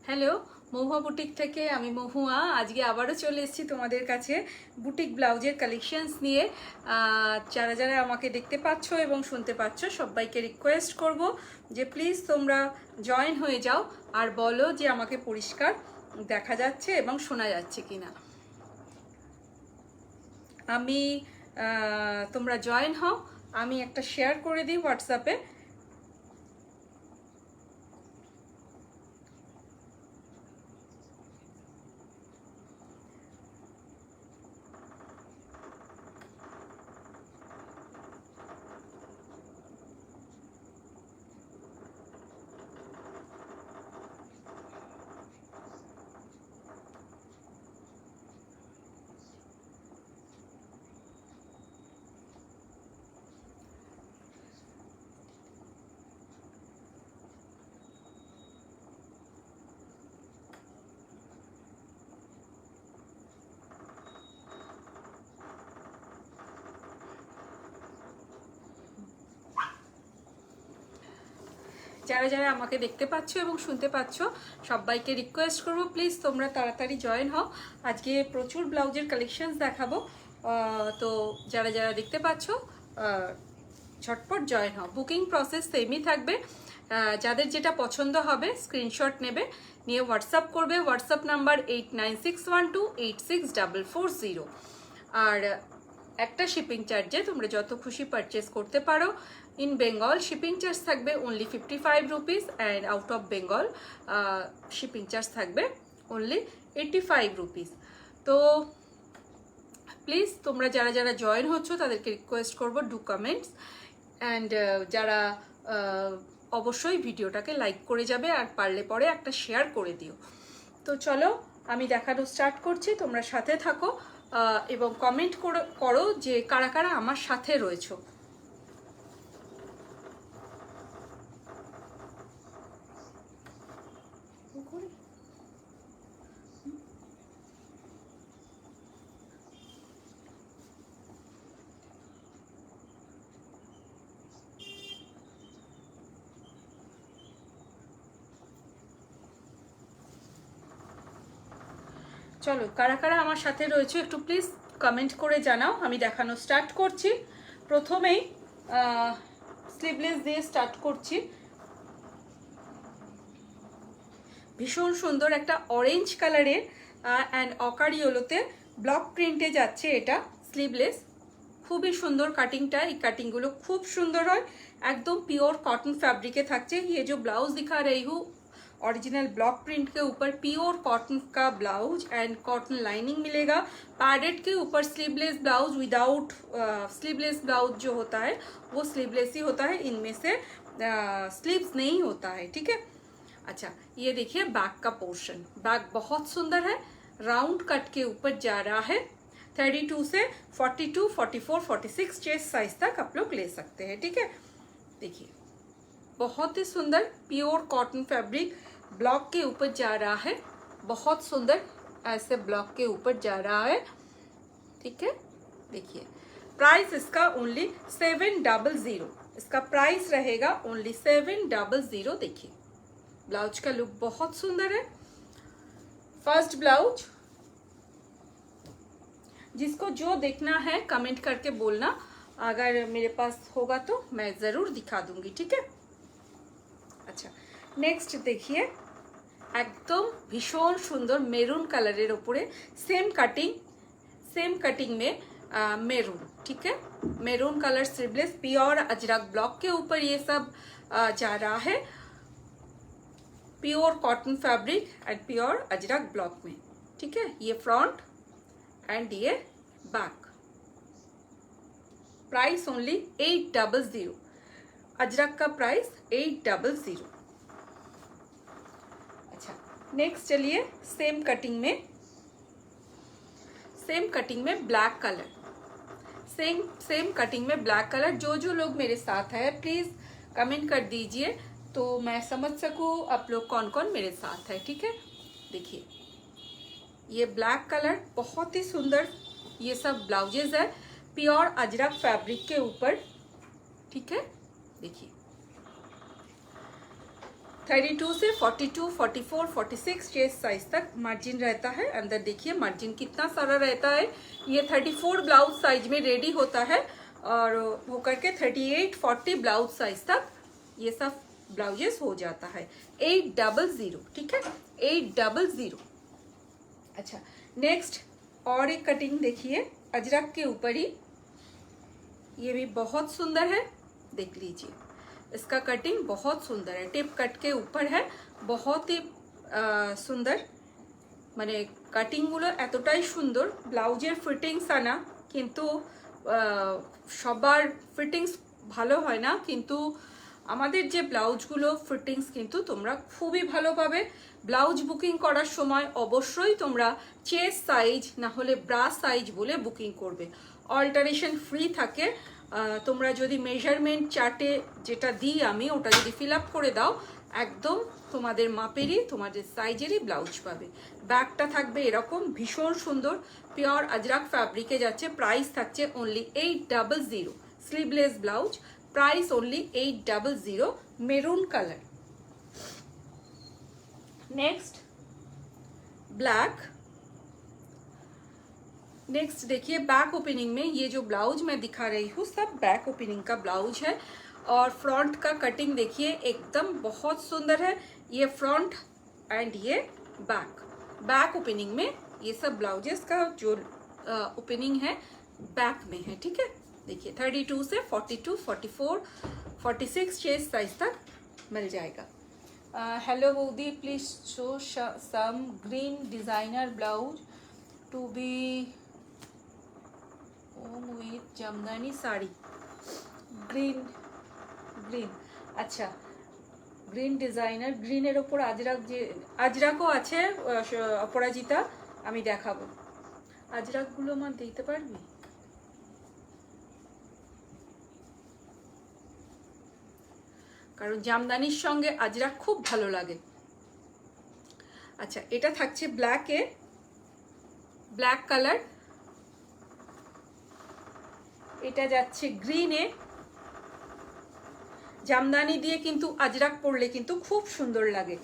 Hello, মহুয়া boutique থেকে আমি মহুয়া। আজকে আবারও চলে এসেছি তোমাদের কাছে বুটিক ব্লাউজের কালেকশনস নিয়ে। যারা যারা আমাকে দেখতে পাচ্ছ এবং শুনতে পাচ্ছ সবাইকে রিকোয়েস্ট করব যে প্লিজ তোমরা জয়েন হয়ে যাও আর বলো যে আমাকে পরিষ্কার দেখা যাচ্ছে এবং শোনা যাচ্ছে কিনা। আমি তোমরা জয়েন হও, আমি একটা শেয়ার করে দিই হোয়াটসঅ্যাপে। যারা যারা আমাকে দেখতে পাচ্ছ এবং শুনতে পাচ্ছ সবাইকে রিকোয়েস্ট করব প্লিজ তোমরা তাড়াতাড়ি জয়েন হও। আজকে প্রচুর ব্লাউজের কালেকশনস দেখাবো, তো যারা যারা দেখতে পাচ্ছ ঝটপট জয়েন হও। বুকিং প্রসেস সেমই থাকবে। যাদের যেটা পছন্দ হবে স্ক্রিনশট নেবে, নিয়ে হোয়াটসঅ্যাপ করবে। WhatsApp number 8961286440। আর একটা শিপিং চার্জে তোমরা যত খুশি পারচেস করতে পারো। ইন বেঙ্গল শিপিং চার্জ থাকবে only 55 rupees and out of Bengal shipping charge থাকবে অনলি 85 রুপিস। তো প্লিজ তোমরা যারা যারা জয়েন হচ্ছ তাদেরকে রিকোয়েস্ট করবো ডু কমেন্টস অ্যান্ড যারা অবশ্যই ভিডিওটাকে লাইক করে যাবে আর পারলে পরে একটা শেয়ার করে দিও। তো চলো আমি দেখানো স্টার্ট করছি, তোমরা সাথে থাকো এবং কমেন্ট করো যে কারা কারা আমার সাথে রয়েছো। চলো কারা কারা আমার সাথে রয়েছে একটু প্লিজ কমেন্ট করে জানাও। আমি দেখানো স্টার্ট করছি। প্রথমেই স্লিভলেস দিয়ে স্টার্ট করছি। ভীষণ সুন্দর একটা অরেঞ্জ কালারের অ্যান্ড অকার ইয়েলোতে ব্লক প্রিন্টে যাচ্ছে এটা স্লিভলেস। খুবই সুন্দর কাটিংটা, এই কাটিংগুলো খুব সুন্দর হয়, एकदम प्योर कॉटन फैब्रिक के থাকছে। ये जो ब्लाउज दिखा रही हूँ ओरिजिनल ब्लॉक प्रिंट के ऊपर प्योर कॉटन का ब्लाउज एंड कॉटन लाइनिंग मिलेगा। पैडेड के ऊपर sleeveless blouse without sleeveless blouse जो होता है वो स्लीवलेस ही होता है, इनमें से स्लीव्स नहीं होता है, ठीक है। अच्छा ये देखिए बैक का पोर्शन, बैक बहुत सुंदर है, राउंड कट के ऊपर जा रहा है। 32 से 42, 44, 46 चेस्ट साइज तक आप लोग ले सकते हैं, ठीक है। देखिए बहुत ही सुंदर प्योर कॉटन फैब्रिक ब्लॉक के ऊपर जा रहा है, बहुत सुंदर ऐसे ब्लॉक के ऊपर जा रहा है, ठीक है। देखिए प्राइस इसका ओनली 700, इसका प्राइस रहेगा ओनली 700। देखिए ब्लाउज का लुक बहुत सुंदर है। फर्स्ट ब्लाउज, जिसको जो देखना है कमेंट करके बोलना, अगर मेरे पास होगा तो मैं ज़रूर दिखा दूंगी, ठीक है। अच्छा नेक्स्ट देखिए एकदम भीषण सुंदर मेरून कलर ऊपरे सेम कटिंग में मेरून, ठीक है। Maroon colour sleeveless pure Ajrak block के ऊपर ये सब जा रहा है, pure cotton fabric and pure Ajrak block में, ठीक है। ये फ्रंट एंड ये बैक। प्राइस ओनली 800, अजरक का प्राइस 800। अच्छा नेक्स्ट चलिए सेम कटिंग में ब्लैक कलर, सेम कटिंग में ब्लैक कलर। जो लोग मेरे साथ है प्लीज कमेंट कर दीजिए तो मैं समझ सकूं आप लोग कौन कौन मेरे साथ है, ठीक है। देखिए ये ब्लैक कलर बहुत ही सुंदर, ये सब ब्लाउजेज है प्योर अजरक फैब्रिक के ऊपर, ठीक है। देखिए 32 से 42, 44, 46 चेस्ट साइज तक मार्जिन रहता है। अंदर देखिए मार्जिन कितना सारा रहता है। ये 34 ब्लाउज साइज में रेडी होता है और वो करके 38, 40 ब्लाउज साइज तक ये सब ब्लाउजेस हो जाता है। 800, ठीक है, 800। अच्छा, नेक्स्ट और एक कटिंग देखिए अजरक के ऊपर ही, ये भी बहुत सुंदर है, देख लीजिए इसका कटिंग बहुत सुंदर है, टिप कट के ऊपर है, बहुत ही সুন্দর, মানে কাটিংগুলো এতটাই সুন্দর। ব্লাউজের ফিটিংস আনা কিন্তু সবার ফিটিংস ভালো হয় না, কিন্তু আমাদের যে ব্লাউজগুলো ফিটিংস কিন্তু তোমরা খুবই ভালো পাবে। ব্লাউজ বুকিং করার সময় অবশ্যই তোমরা চেস্ট সাইজ না হলে ব্রা সাইজ বলে বুকিং করবে। অল্টারেশন ফ্রি থাকে। তোমরা যদি মেজারমেন্ট চার্টে যেটা দিই আমি ওটা যদি ফিল আপ করে দাও একদম তোমাদের মাপেরই তোমাদের সাইজেরই ব্লাউজ পাবে। ব্যাগটা থাকবে এরকম ভীষণ সুন্দর, পিওর আজরাক ফ্যাব্রিকে যাচ্ছে। প্রাইস থাকছে only 800। Sleeveless blouse, price only 800, maroon colour. Next black. Next देखिए बैक ओपनिंग में ये जो ब्लाउज मैं दिखा रही हूँ सब बैक ओपनिंग का ब्लाउज है और फ्रंट का कटिंग देखिए एकदम बहुत सुंदर है। ये फ्रंट एंड ये बैक, बैक ओपनिंग में ये सब ब्लाउजेस का जो ओपनिंग है बैक में है, ठीक है। देखिए 32 से 42, 44, 46 चेस्ट साइज तक मिल जाएगा। हेलो बौदी, please show some green designer blouse to be with Jamdani sari. Green green, আচ্ছা গ্রিন ডিজাইনার, গ্রিনের ওপর আজরাক, যে আজরাকও আছে অপরাজিতা, আমি দেখাবো। আজরাকগুলো আমার দিতে পারবি? কারণ জামদানির সঙ্গে আজরাক খুব ভালো লাগে। আচ্ছা, এটা থাকছে ব্ল্যাকে, ব্ল্যাক কালার, এটা যাচ্ছে গ্রিনে। জামদানি দিয়ে কিন্তু আজরাক পরলে কিন্তু খুব সুন্দর লাগে।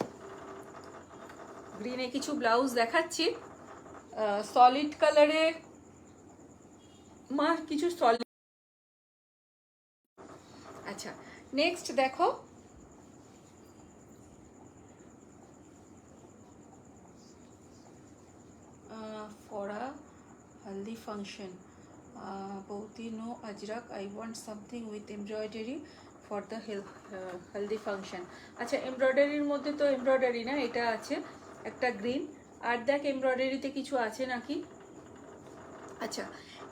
গ্রিনে কিছু ব্লাউজ দেখাচ্ছি, সলিড কালারে মা কিছু সলিড। আচ্ছা, নেক্সট দেখো for a haldi function, bauti no ajrak, I want something with embroidery for the haldi function। আচ্ছা, এমব্রয়ডারির মধ্যে তো এমব্রয়ডারি না, এটা আছে একটা গ্রিন, আর দেখ এমব্রয়ডারিতে কিছু আছে নাকি। আচ্ছা,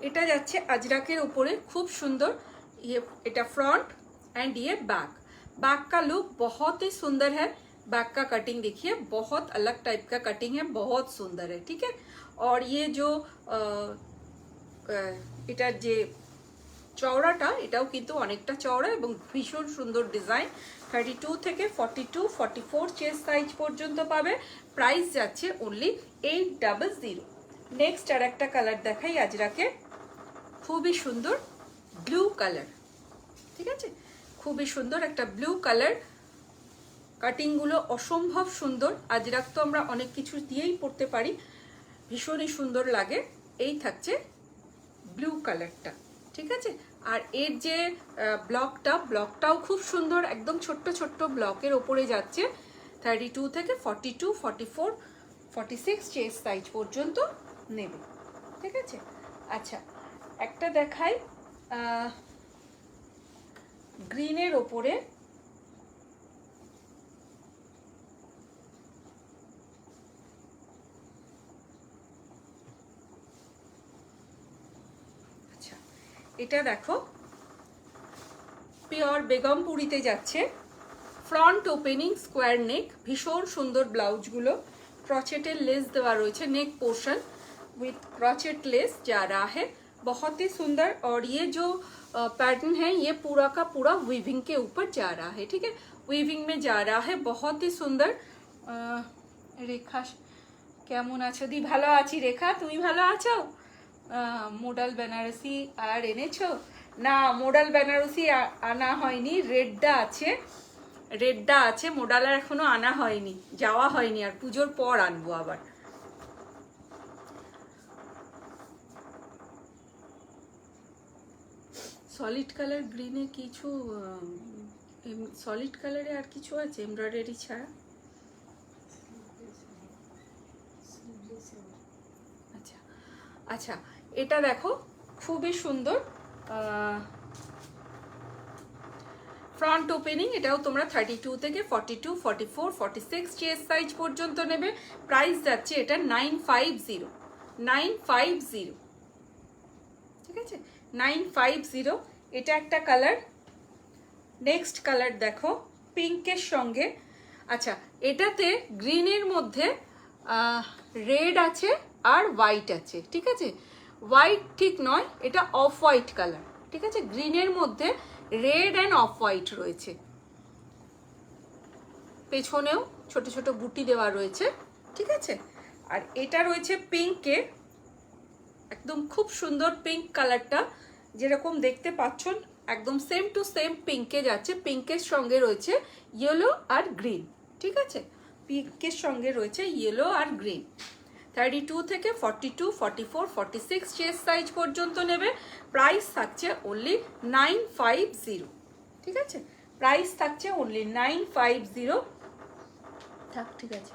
এটা যাচ্ছে আজরাকের উপরে, খুব সুন্দর। ये এটা फ्रंट एंड ये बैक, बैक का लुक बहुत ही सुंदर है। बैक का कटिंग देखिए बहुत अलग टाइप का कटिंग है, बहुत सुंदर है, ठीक है। और ये जो এটার যে চওড়াটা এটাও কিন্তু অনেকটা চওড়া এবং ভীষণ সুন্দর ডিজাইন। 32 থেকে 42, 44 চেস্ট সাইজ পর্যন্ত পাবে। প্রাইস যাচ্ছে অনলি 800। নেক্সট আর একটা কালার দেখাই আজরাকে, খুবই সুন্দর ব্লু কালার, ঠিক আছে, খুবই সুন্দর একটা ব্লু কালার। কাটিংগুলো অসম্ভব সুন্দর। আজরাক তো আমরা অনেক কিছু দিয়েই পরতে পারি, ভীষণই সুন্দর লাগে। এই থাকছে ব্লু কালারটা, ঠিক আছে। আর এর যে ব্লকটাও খুব সুন্দর, একদম ছোট্ট ছোট্ট ব্লকের ওপরে যাচ্ছে। 32 থেকে 42, 44, 46 চেস্ট সাইজ পর্যন্ত নেবে, ঠিক আছে। আচ্ছা, একটা দেখাই গ্রিনের ওপরে, এটা দেখো পিওর বেগমপুরিতে যাচ্ছে। ফ্রন্ট ওপেনিং স্কোয়ার নেক, ভীষণ সুন্দর ব্লাউজগুলো। ক্রচেটের लेस দেওয়া রয়েছে, नेक पोर्शन विथ क्रॉचेट लेस जा रहा है, बहुत ही सुंदर। और ये जो पैटर्न है ये पूरा का पूरा वीविंग के ऊपर जा रहा है, ठीक है, वीविंग में जा रहा है, बहुत ही सुंदर। रेखा কেমন আছো? দি ভালো আছি রেখা, তুমি ভালো আছো? মোডাল বেনারসি আর এনেছো? না, মোডাল বেনারসি আনা হয়নি, রেডটা আছে। রেডটা আছে, মোডালার এখনো আনা হয়নি, যাওয়া হয়নি, আর পুজোর পর আনবো আবার। সলিড কালার গ্রিনে কিছু, সলিড কালারে আর কিছু আছে এমব্রয়ডারি ছাড়া? আচ্ছা আচ্ছা, এটা দেখো খুবই সুন্দর ফ্রন্ট ওপেনিং। এটাও তোমরা 32 থেকে 42, 44, 46 চেস্ট সাইজ পর্যন্ত নেবে। প্রাইস যাচ্ছে এটা 950, 950, ঠিক আছে, 950। এটা একটা কালার। নেক্সট কালার দেখো পিঙ্কের সঙ্গে, আচ্ছা এটাতে গ্রিনের মধ্যে রেড আছে আর হোয়াইট আছে, ঠিক আছে, হোয়াইট ঠিক নয়, এটা অফ হোয়াইট কালার, ঠিক আছে, গ্রিনের মধ্যে রেড অ্যান্ড অফ হোয়াইট রয়েছে, পেছনেও ছোট ছোট বুটি দেওয়া রয়েছে, ঠিক আছে। আর এটা রয়েছে পিঙ্কে, একদম খুব সুন্দর পিঙ্ক কালারটা, যেরকম দেখতে পাচ্ছেন একদম সেম টু সেম পিঙ্কে যাচ্ছে। পিঙ্কের সঙ্গে রয়েছে ইয়েলো আর গ্রিন, ঠিক আছে, পিঙ্কের সঙ্গে রয়েছে ইয়েলো আর গ্রিন। 32 থেকে 42, 44, 46 চেস্ট সাইজ পর্যন্ত নেবে। প্রাইস থাকছে অনলি 950, ঠিক আছে, প্রাইস থাকছে অনলি 950। থাক, ঠিক আছে।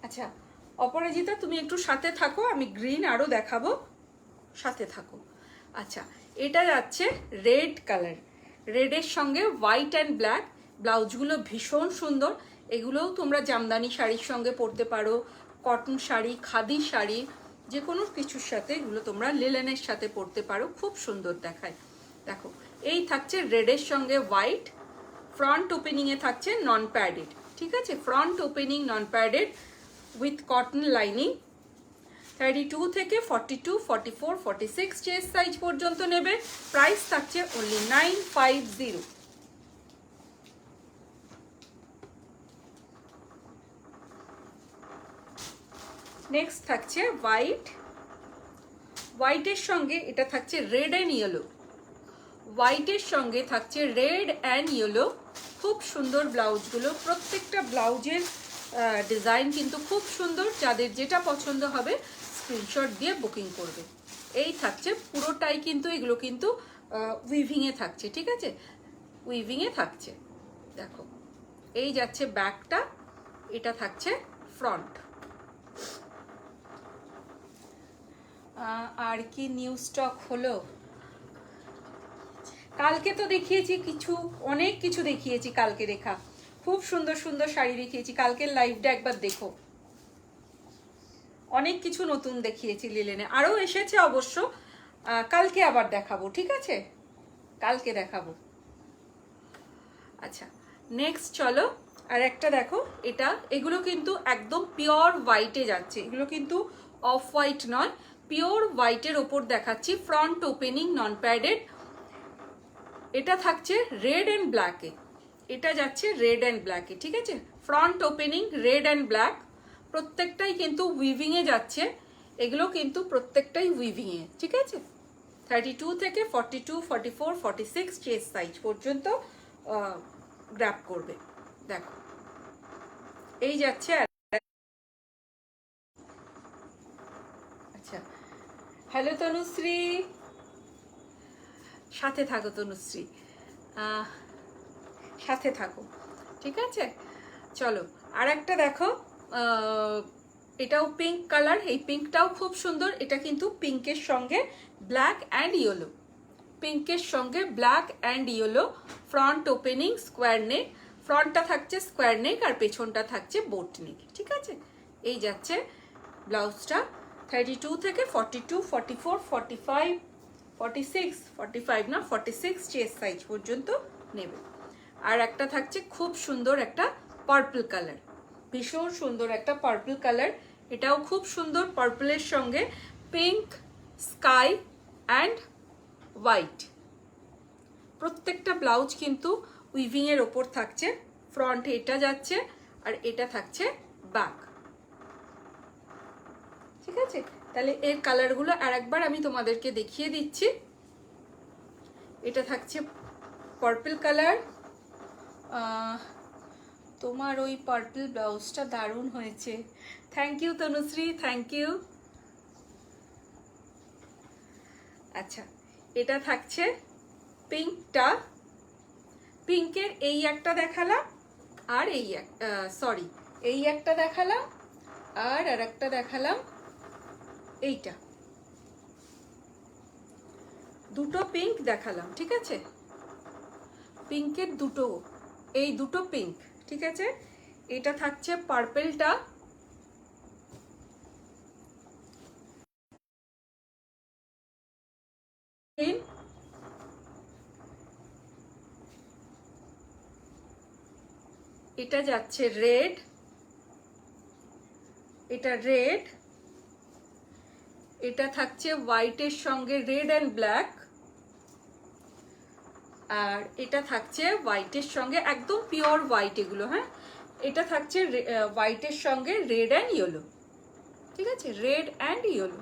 আচ্ছা অপরাজিতা, তুমি একটু সাথে থাকো, আমি গ্রিন আরও দেখাবো, সাথে থাকো। আচ্ছা এটা যাচ্ছে রেড কালার, রেডের সঙ্গে হোয়াইট অ্যান্ড ব্ল্যাক। ব্লাউজগুলো ভীষণ সুন্দর, এগুলোও তোমরা জামদানি শাড়ির সঙ্গে পরতে পারো, কটন শাড়ি, খাদি শাড়ি, যে কোনো কিছুর সাথে এগুলো তোমরা লিলেনের সাথে পরতে পারো, খুব সুন্দর দেখায়। দেখো এই থাকছে রেডের সঙ্গে হোয়াইট, ফ্রন্ট ওপেনিংয়ে থাকছে নন প্যাডেড, ঠিক আছে, front opening non padded with cotton lining. 32 থেকে 42, 44, 46 চেস্ট সাইজ পর্যন্ত নেবে। প্রাইস থাকছে অনলি 950। নেক্সট থাকছে হোয়াইট, হোয়াইটের সঙ্গে এটা থাকছে রেড অ্যান্ড ইয়েলো, হোয়াইটের সঙ্গে থাকছে রেড অ্যান্ড ইয়েলো। খুব সুন্দর ব্লাউজগুলো, প্রত্যেকটা ব্লাউজের ডিজাইন কিন্তু খুব সুন্দর। যাদের যেটা পছন্দ হবে স্ক্রিনশট দিয়ে বুকিং করবে। এই থাকছে পুরোটাই, কিন্তু এগুলো কিন্তু উইভিংয়ে থাকছে, ঠিক আছে, উইভিংয়ে থাকছে। দেখো এই যাচ্ছে ব্যাকটা, এটা থাকছে ফ্রন্ট। আর কি নিউ স্টক হলো? কালকে তো দেখিয়েছি কিছু, অনেক কিছু দেখিয়েছি কালকে রেখা, খুব সুন্দর সুন্দর শাড়ি দেখিয়েছি। কালকের লাইভটা একবার দেখো, অনেক কিছু নতুন দেখিয়েছি লিলেনে, আরও এসেছে অবশ্য, কালকে আবার দেখাবো, ঠিক আছে, কালকে দেখাবো। আচ্ছা নেক্সট চলো আর একটা দেখো, এটা এগুলো কিন্তু একদম পিওর হোয়াইটে যাচ্ছে, এগুলো কিন্তু অফ হোয়াইট নয়, পিওর হোয়াইটের ওপর দেখাচ্ছি। ফ্রন্ট ওপেনিং নন প্যাডেড, এটা থাকছে রেড অ্যান্ড ব্ল্যাকে, এটা যাচ্ছে রেড অ্যান্ড ব্ল্যাকে, ঠিক আছে, front opening red and black. প্রত্যেকটাই কিন্তু উইভিংয়ে যাচ্ছে, এগুলো কিন্তু প্রত্যেকটাই উইভিংয়ে, ঠিক আছে। 32 থেকে 42, 44, 46 চেস্ট সাইজ পর্যন্ত গ্র্যাব করবে। দেখো এই যাচ্ছে। আচ্ছা হ্যালো তনুশ্রী, সাথে থাকো তনুশ্রী, সাথে থাকো, ঠিক আছে। চলো আর একটা দেখো, এটাও পিঙ্ক কালার, এই পিঙ্কটাও খুব সুন্দর। এটা কিন্তু পিঙ্কের সঙ্গে ব্ল্যাক অ্যান্ড ইয়েলো, পিঙ্কের সঙ্গে black and yellow. Front opening square neck, ফ্রন্টটা থাকছে স্কোয়ার নেক আর পেছনটা থাকছে বোট নেক, ঠিক আছে। এই যাচ্ছে ব্লাউজটা। 32 থেকে 42, 44, 45, 46, 45 না 46 চেস্ট সাইজ পর্যন্ত নেবে। আর একটা থাকছে খুব সুন্দর একটা পার্পল কালার, ভীষণ সুন্দর একটা পার্পল কালার, এটাও খুব সুন্দর। পার্পলের সঙ্গে পিঙ্ক, স্কাই অ্যান্ড হোয়াইট। প্রত্যেকটা ব্লাউজ কিন্তু উইভিংয়ের ওপর থাকছে। ফ্রন্টে এটা যাচ্ছে আর এটা থাকছে ব্যাক, ঠিক আছে। তাহলে এর কালারগুলো আর একবার আমি তোমাদেরকে দেখিয়ে দিচ্ছি। এটা থাকছে পার্পল কালার। তোমার ওই পার্পল ব্লাউজটা দারুণ হয়েছে, thank you Tanushree, thank you. আচ্ছা, এটা থাকছে পিঙ্কটা, পিঙ্কের এই একটা দেখালাম, আর এই সরি এই একটা দেখালাম, আর একটা দেখালাম এইটা, দুটো পিঙ্ক দেখালাম, ঠিক আছে? পিঙ্কের দুটো, এই দুটো পিঙ্ক, ঠিক আছে? এটা থাকছে পার্পলটা, এটা যাচ্ছে রেড, এটা রেড, এটা থাকছে হোয়াইটের সঙ্গে রেড অ্যান্ড ব্ল্যাক, আর এটা থাকছে হোয়াইটের সঙ্গে একদম পিওর হোয়াইট এগুলো, হ্যাঁ? এটা থাকছে হোয়াইটের সঙ্গে রেড অ্যান্ড ইয়েলো, ঠিক আছে? Red and yellow.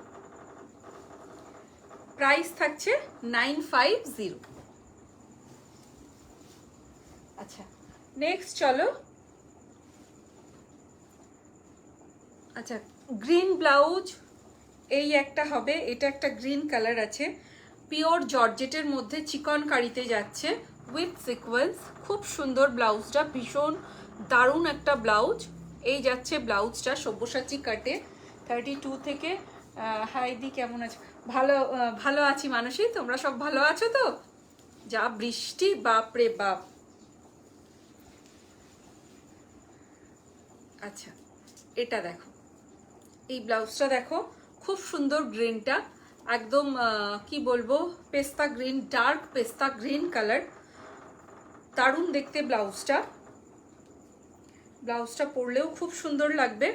প্রাইস থাকছে 950। আচ্ছা, নেক্সট চলো। আচ্ছা, গ্রিন ব্লাউজ এই একটা হবে, এটা একটা গ্রিন কালার আছে, পিওর জর্জেটের মধ্যে চিকন কারিতে যাচ্ছে উইথ সিকোয়েন্স, খুব সুন্দর ব্লাউজটা, ভীষণ দারুণ একটা ব্লাউজ। এই যাচ্ছে ব্লাউজটা সব্যসাচী কাটে, 32 থেকে। হাই দি, কেমন আছো? ভালো আছি মানসী, তোমরা সব ভালো আছো তো? যা বৃষ্টি, বাপরে বাপ। আচ্ছা, এটা দেখো, এই ব্লাউজটা দেখো, খুব সুন্দর গ্রিনটা, একদম কি বলবো, পেস্তা গ্রিন, ডার্ক পেস্তা গ্রিন কালার, দারুণ দেখতে ব্লাউজটা। ব্লাউজটা পরলেও খুব সুন্দর লাগবে,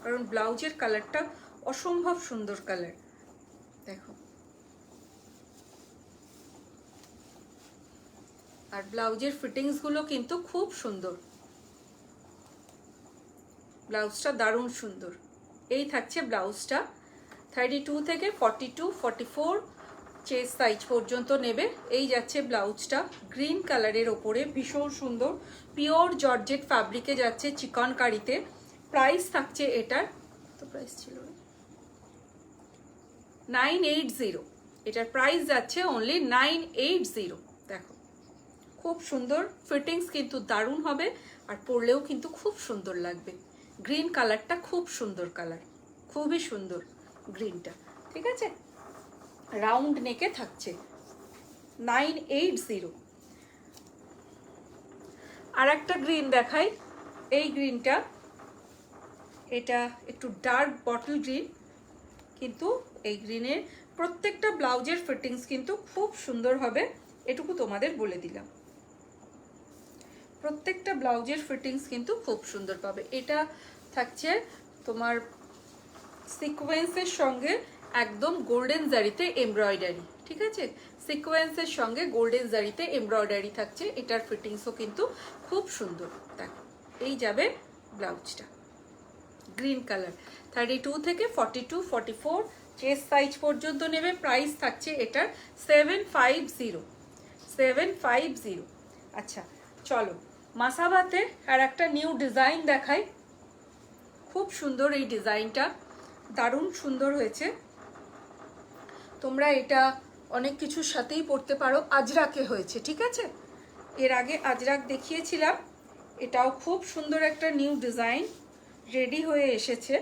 কারণ ব্লাউজের কালারটা অসম্ভব সুন্দর কালার, দেখো। আর ব্লাউজের ফিটিংসগুলো কিন্তু খুব সুন্দর, ব্লাউজটা দারুণ সুন্দর। এই থাকছে ব্লাউজটা, 32 থেকে 42, 44 চেস্ট সাইজ পর্যন্ত নেবে। এই যাচ্ছে ব্লাউজটা গ্রিন কালারের ওপরে, ভীষণ সুন্দর, পিওর জর্জেট ফ্যাব্রিকে যাচ্ছে চিকন কারিতে। প্রাইস থাকছে এটার, তো প্রাইস ছিল 980, এটার প্রাইস যাচ্ছে অনলি 980। দেখো, খুব সুন্দর ফিটিংস, কিন্তু দারুণ হবে, আর পরলেও কিন্তু খুব সুন্দর লাগবে। গ্রিন কালারটা খুব সুন্দর কালার, খুবই সুন্দর গ্রিনটা, ঠিক আছে? রাউন্ড নেকে থাকছে 980। আর একটা গ্রিন দেখাই, এই গ্রিনটা, এটা একটু ডার্ক বটল গ্রিন, কিন্তু এই গ্রিনের প্রত্যেকটা ব্লাউজের ফিটিংস কিন্তু খুব সুন্দর হবে, এটুকু তোমাদের বলে দিলাম। প্রত্যেকটা ব্লাউজের ফিটিংস কিন্তু খুব সুন্দর পাবে। এটা থাকছে তোমার সিকোয়েন্সের সঙ্গে একদম গোল্ডেন জারিতে এমব্রয়ডারি, ঠিক আছে? সিকোয়েন্সের সঙ্গে গোল্ডেন জারিতে এমব্রয়ডারি থাকছে, এটার ফিটিংসও কিন্তু খুব সুন্দর। দেখো, এই যাবে ব্লাউজটা গ্রিন কালার, 32 থেকে 42, 44 চেস্ট সাইজ পর্যন্ত নেবে। প্রাইস থাকছে এটার 750। আচ্ছা, চলো মাসাবাতে আর একটা নিউ ডিজাইন দেখাই, খুব সুন্দর এই ডিজাইনটা, দারুণ সুন্দর হয়েছে। তোমরা এটা অনেক কিছুর সাথেই পরতে পারো, আজরাকে হয়েছে, ঠিক আছে? এর আগে আজরাক দেখিয়েছিলাম, এটাও খুব সুন্দর একটা নিউ ডিজাইন রেডি হয়ে এসেছে।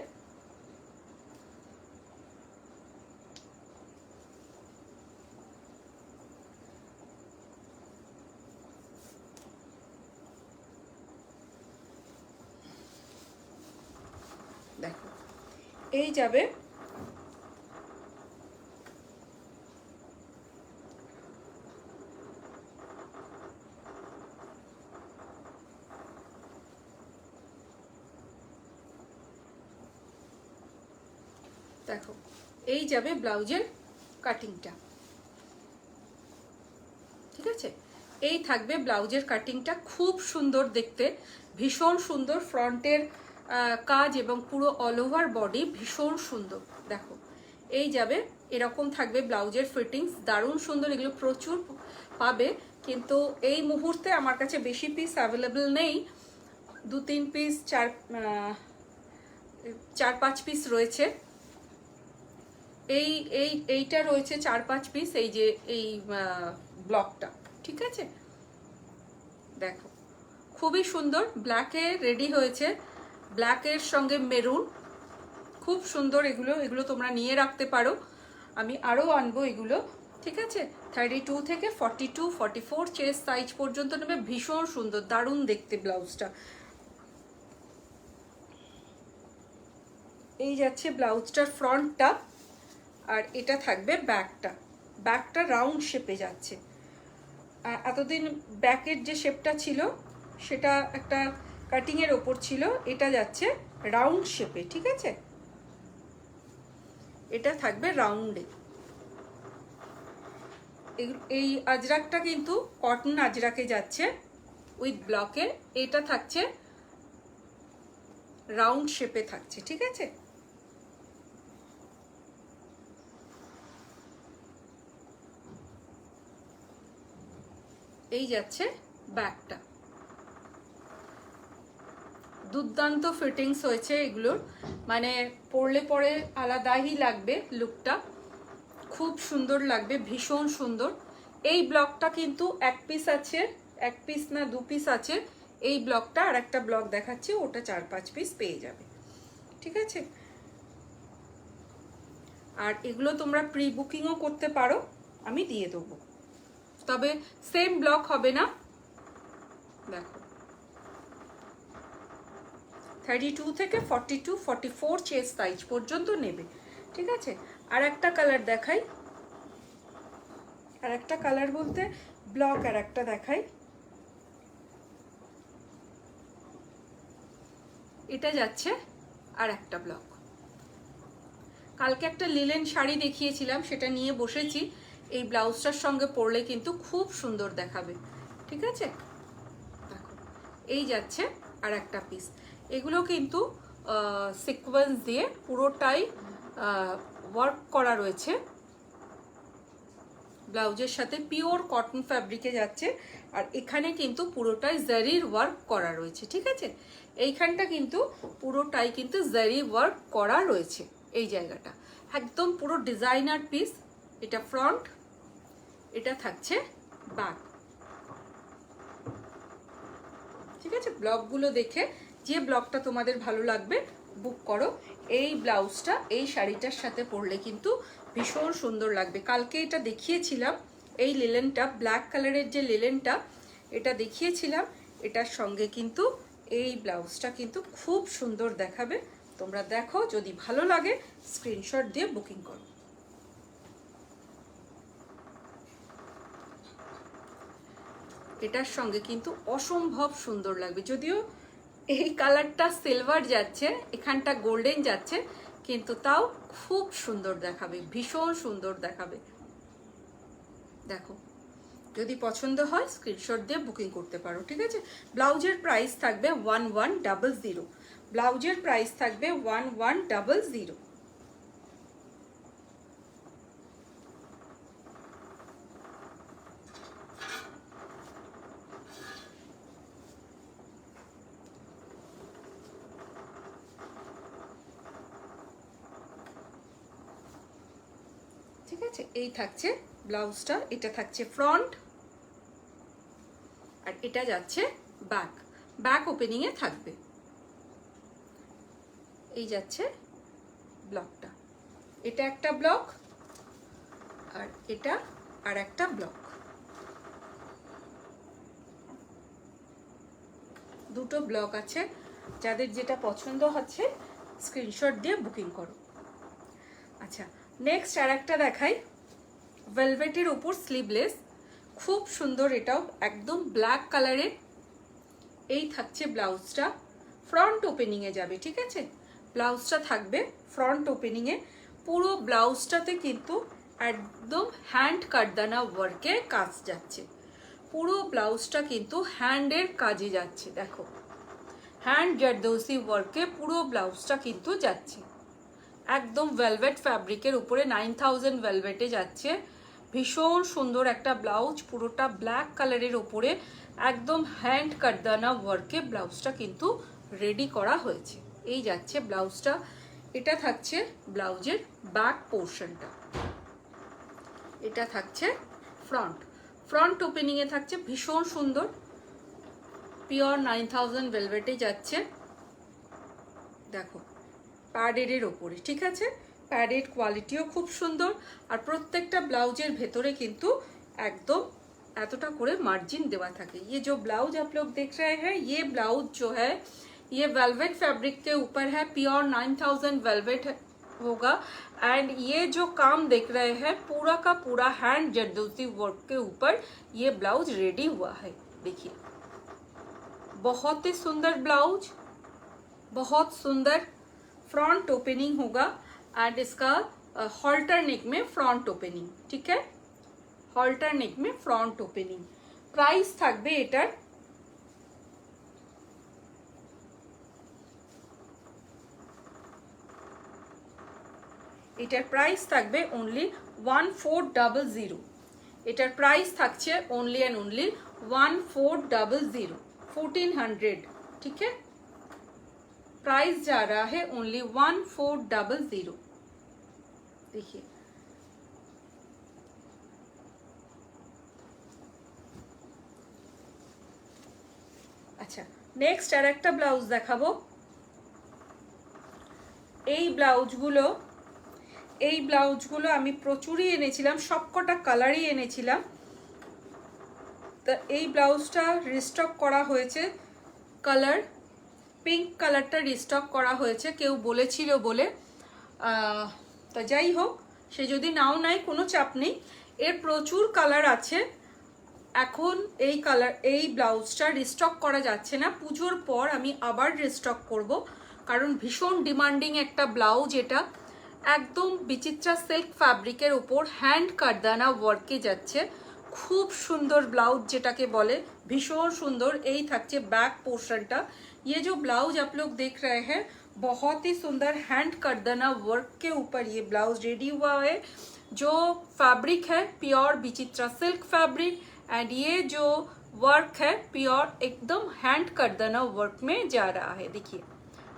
দেখো, এই যাবে দেখো, এই যাবে ব্লাউজের কাটিংটা, ঠিক আছে? এই থাকবে ব্লাউজের কাটিংটা, খুব সুন্দর দেখতে, ভীষণ সুন্দর ফ্রন্টের কাজ এবং পুরো অল ওভার বডি ভীষণ সুন্দর। দেখো, এই যাবে, এরকম থাকবে ব্লাউজের ফিটিংস, দারুণ সুন্দর। এগুলো প্রচুর পাবে, কিন্তু এই মুহূর্তে আমার কাছে বেশি পিস অ্যাভেলেবেল নেই। 2-3 পিস, 4-5 পিস রয়েছে। এইটা রয়েছে 4-5 পিস, এই যে এই ব্লকটা, ঠিক আছে। দেখো খুবই সুন্দর, ব্ল্যাকে রেডি হয়েছে, ব্ল্যাকের সঙ্গে মেরুন, খুব সুন্দর। এগুলো তোমরা নিয়ে রাখতে পারো, আমি আরও আনবো এগুলো, ঠিক আছে। 32 থেকে 42-44 চেস্ট সাইজ পর্যন্ত নেবে। ভীষণ সুন্দর, দারুণ দেখতে ব্লাউজটা। এই যাচ্ছে ব্লাউজটার ফ্রন্টটা, আর এটা থাকবে ব্যাকটা। ব্যাকটা রাউন্ড শেপে যাচ্ছে। এতদিন ব্যাকের যে শেপটা ছিল সেটা একটা কাটিংয়ের ওপর ছিল, এটা যাচ্ছে রাউন্ড শেপে, ঠিক আছে। এটা থাকবে রাউন্ডে। এই আজরাকটা কিন্তু কটন আজরাকে যাচ্ছে উইথ ব্লকে, এটা থাকছে রাউন্ড শেপে থাকছে, ঠিক আছে। এই যাচ্ছে ব্যাকটা, দুর্দান্ত ফিটিংস হয়েছে এগুলোর, মানে পরলে পরে আলাদাই লাগবে লুকটা, খুব সুন্দর লাগবে, ভীষণ সুন্দর। এই ব্লকটা কিন্তু 1 পিস আছে, 1 পিস না 2 পিস আছে এই ব্লকটা, আর একটা ব্লক দেখাচ্ছি, ওটা 4-5 পিস পেয়ে যাবে, ঠিক আছে। আর এগুলো তোমরা প্রি বুকিংও করতে পারো, আমি দিয়ে দেবো, তবে সেম ব্লক হবে না। দেখো 32 থেকে 42-44 চেস্ট সাইজ পর্যন্ত নেবে, ঠিক আছে। আর একটা কালার দেখাই, আর একটা কালার বলতে ব্লক আর একটা দেখাই। এটা যাচ্ছে আর একটা ব্লক। কালকে একটা লিলেন শাড়ি দেখিয়েছিলাম, সেটা নিয়ে বসেছি, এই ব্লাউজটার সঙ্গে পরলে কিন্তু খুব সুন্দর দেখাবে, ঠিক আছে। দেখো এই যাচ্ছে আর একটা পিস। এগুলো কিন্তু সিকোয়েন্স দিয়ে পুরোটাই ওয়ার্ক করা রয়েছে, ব্লাউজের সাথে পিওর কটন ফ্যাব্রিকে যাচ্ছে, আর এখানে কিন্তু পুরোটাই জারির ওয়ার্ক করা রয়েছে, ঠিক আছে। এইখানটা কিন্তু পুরোটাই কিন্তু জারি ওয়ার্ক করা রয়েছে, এই জায়গাটা একদম পুরো ডিজাইনার পিস। এটা ফ্রন্ট, এটা থাকছে ব্যাক, ঠিক আছে। ব্লকগুলো দেখে যে ব্লকটা তোমাদের ভালো লাগবে বুক করো। এই ব্লাউজটা এই শাড়িটার সাথে পরলে কিন্তু ভীষণ সুন্দর লাগবে। কালকে এটা দেখিয়েছিলাম, এই লিলেনটা, ব্ল্যাক কালারের যে লিলেনটা, এটা দেখিয়েছিলাম, এটার সঙ্গে কিন্তু এই ব্লাউজটা কিন্তু খুব সুন্দর দেখাবে। তোমরা দেখো, যদি ভালো লাগে স্ক্রিনশট দিয়ে বুকিং করো। এটার সঙ্গে কিন্তু অসম্ভব সুন্দর লাগবে, যদিও এই কালারটা সিলভার যাচ্ছে, এখানটা গোল্ডেন যাচ্ছে, কিন্তু তাও খুব সুন্দর দেখাবে, ভীষণ সুন্দর দেখাবে। দেখো, যদি পছন্দ হয় স্ক্রিনশট দিয়ে বুকিং করতে পারো, ঠিক আছে। ব্লাউজের প্রাইস থাকবে 1100, ব্লাউজের প্রাইস থাকবে 1100। ঠিক আছে, এই থাকছে ব্লাউজটা, এটা থাকছে ফ্রন্ট, আর এটা যাচ্ছে ব্যাক, ব্যাক ওপেনিং এ থাকবে। এই যাচ্ছে ব্লকটা, এটা একটা ব্লক, আর এটা আর একটা ব্লক, দুটো ব্লক আছে। যাদের যেটা পছন্দ হচ্ছে স্ক্রিনশট দিয়ে বুকিং করো। আচ্ছা, নেক্সট আর একটা দেখাই, ভেলভেটের উপর স্লিভলেস, খুব সুন্দর, এটাও একদম ব্ল্যাক কালারের। এই থাকছে ব্লাউজটা, ফ্রন্ট ওপেনিংয়ে যাবে, ঠিক আছে। ব্লাউজটা থাকবে ফ্রন্ট ওপেনিংয়ে, পুরো ব্লাউজটাতে কিন্তু একদম হ্যান্ড কাটদানা ওয়ার্কে কাজ যাচ্ছে, পুরো ব্লাউজটা কিন্তু হ্যান্ডের কাজে যাচ্ছে। দেখো, হ্যান্ড জারদৌসি ওয়ার্কে পুরো ব্লাউজটা কিন্তু যাচ্ছে, একদম ভেলভেট ফ্যাব্রিকের উপরে 9000 ভেলভেটে যাচ্ছে। ভীষণ সুন্দর একটা ব্লাউজ, পুরোটা ব্ল্যাক কালারের উপরে একদম হ্যান্ড কাটদানা ওয়ার্কে ব্লাউজটা কিন্তু রেডি করা হয়েছে। এই যাচ্ছে ব্লাউজটা। এটা থাকছে ব্লাউজের ব্যাক পোর্শনটা, এটা থাকছে ফ্রন্ট ওপেনিংয়ে থাকছে। ভীষণ সুন্দর পিওর 9000 ভেলভেটে যাচ্ছে। দেখো প্যাডের ওপরে, ঠিক আছে, প্যাডেড কোয়ালিটিও খুব সুন্দর। আর প্রত্যেকটা ব্লাউজের ভেতরে কিন্তু একদম এতটা করে मार्जिन देवा থাকে। ये जो ब्लाउज आप लोग देख रहे हैं, ये ब्लाउज जो है ये वेलवेट फैब्रिक के ऊपर है, प्योर 9000 वेलवेट होगा। एंड ये जो काम देख रहे हैं पूरा का पूरा हैंड जरदोजी वर्क के ऊपर ये ब्लाउज रेडी हुआ है। देखिए बहुत ही सुंदर ब्लाउज, बहुत सुंदर फ्रंट ओपनिंग होगा। एंड इसका हॉल्टर नेक में फ्रंट ओपनिंग, ठीक है, हॉल्टर नेक में फ्रंट ओपनिंग। प्राइस থাকবে এটার প্রাইস থাকবে অনলি 1400। এটার প্রাইস থাকছে অনলি এন্ড অনলি 1400, 1400, ठीक है। प्राइस जा रहा है ओनली 1400। देखिए আচ্ছা, নেক্সট আর একটা ব্লাউজ দেখাবো। এই ব্লাউজগুলো আমি প্রচুরই এনেছিলাম, সবকটা কালারই এনেছিলাম। তো এই ব্লাউজটা রিস্টক করা হয়েছে, কালার পিঙ্ক কালারটা রিস্টক করা হয়েছে, কেউ বলেছিল বলে। তা যাই হোক, সে যদি নাও নেয় কোনো চাপ নেই, এর প্রচুর কালার আছে। এখন এই ব্লাউজটা রিস্টক করা যাচ্ছে না, পুজোর পর আমি আবার রিস্টক করব, কারণ ভীষণ ডিমান্ডিং একটা ব্লাউজ এটা। একদম বিচিত্রা সিল্ক ফ্যাব্রিকের উপর হ্যান্ড কাটদানা ওয়ার্কে যাচ্ছে, খুব সুন্দর ব্লাউজ যেটাকে বলে, ভীষণ সুন্দর। এই থাকছে ব্যাক পোর্শনটা। ये जो ब्लाउज आप लोग देख रहे हैं बहुत ही सुंदर हैंड करदना वर्क के ऊपर ये ब्लाउज रेडी हुआ है। जो फैब्रिक है pure Vichitra silk fabric, and ये जो वर्क है प्योर एकदम हैंड करदना वर्क में जा रहा है। देखिए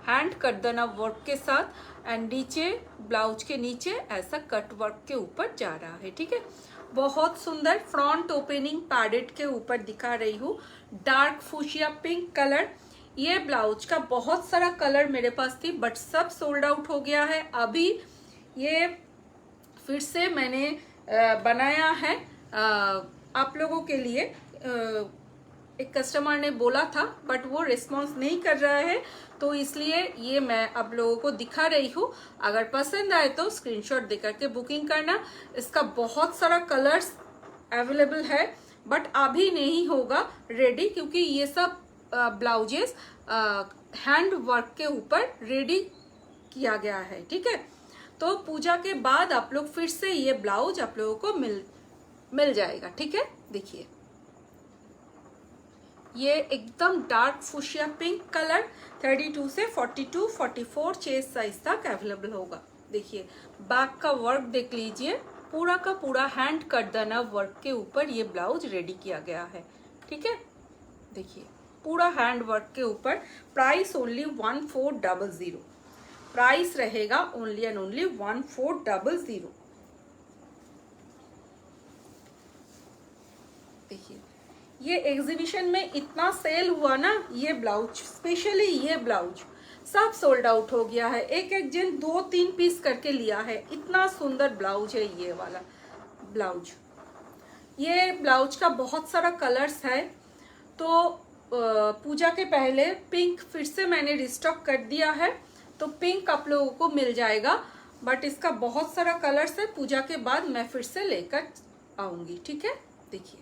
हैंड करदना वर्क के साथ, एंड नीचे ब्लाउज के नीचे ऐसा कट वर्क के ऊपर जा रहा है, ठीक है। बहुत सुंदर फ्रंट ओपनिंग पैडेड के ऊपर दिखा रही हूँ, डार्क फूशिया पिंक कलर। ये ब्लाउज का बहुत सारा कलर मेरे पास थी, बट सब सोल्ड आउट हो गया है। अभी ये फिर से मैंने बनाया है आप लोगों के लिए। एक कस्टमर ने बोला था बट वो रिस्पॉन्स नहीं कर रहा है, तो इसलिए ये मैं आप लोगों को दिखा रही हूँ। अगर पसंद आए तो स्क्रीनशॉट देकर के बुकिंग करना। इसका बहुत सारा कलर्स अवेलेबल है, बट अभी नहीं होगा रेडी, क्योंकि ये सब ब्लाउजेस हैंड वर्क के ऊपर रेडी किया गया है, ठीक है। तो पूजा के बाद आप लोग फिर से ये ब्लाउज आप लोगों को मिल जाएगा, ठीक है। देखिए ये एकदम डार्क फुशिया पिंक कलर 32 से 42, 44 चेस्ट साइज तक अवेलेबल होगा। देखिए बैक का वर्क देख लीजिए, पूरा का पूरा हैंड करदना वर्क के ऊपर ये ब्लाउज रेडी किया गया है, ठीक है। देखिए पूरा हैंड वर्क के ऊपर। प्राइस ओनली 1400, प्राइस रहेगा ओनली एंड ओनली 1400। देखिए ये एग्जीबिशन में इतना सेल हुआ ना, ये ब्लाउज स्पेशली ये ब्लाउज सब सोल्ड आउट हो गया है। एक जन 2-3 पीस करके लिया है, इतना सुंदर ब्लाउज है ये वाला ब्लाउज। ये ब्लाउज का बहुत सारा कलर्स है, तो पूजा के पहले पिंक फिर से मैंने रिस्टॉक कर दिया है, तो पिंक आप लोगों को मिल जाएगा। बट इसका बहुत सारा कलर्स है, पूजा के बाद मैं फिर से लेकर आऊँगी, ठीक है। देखिए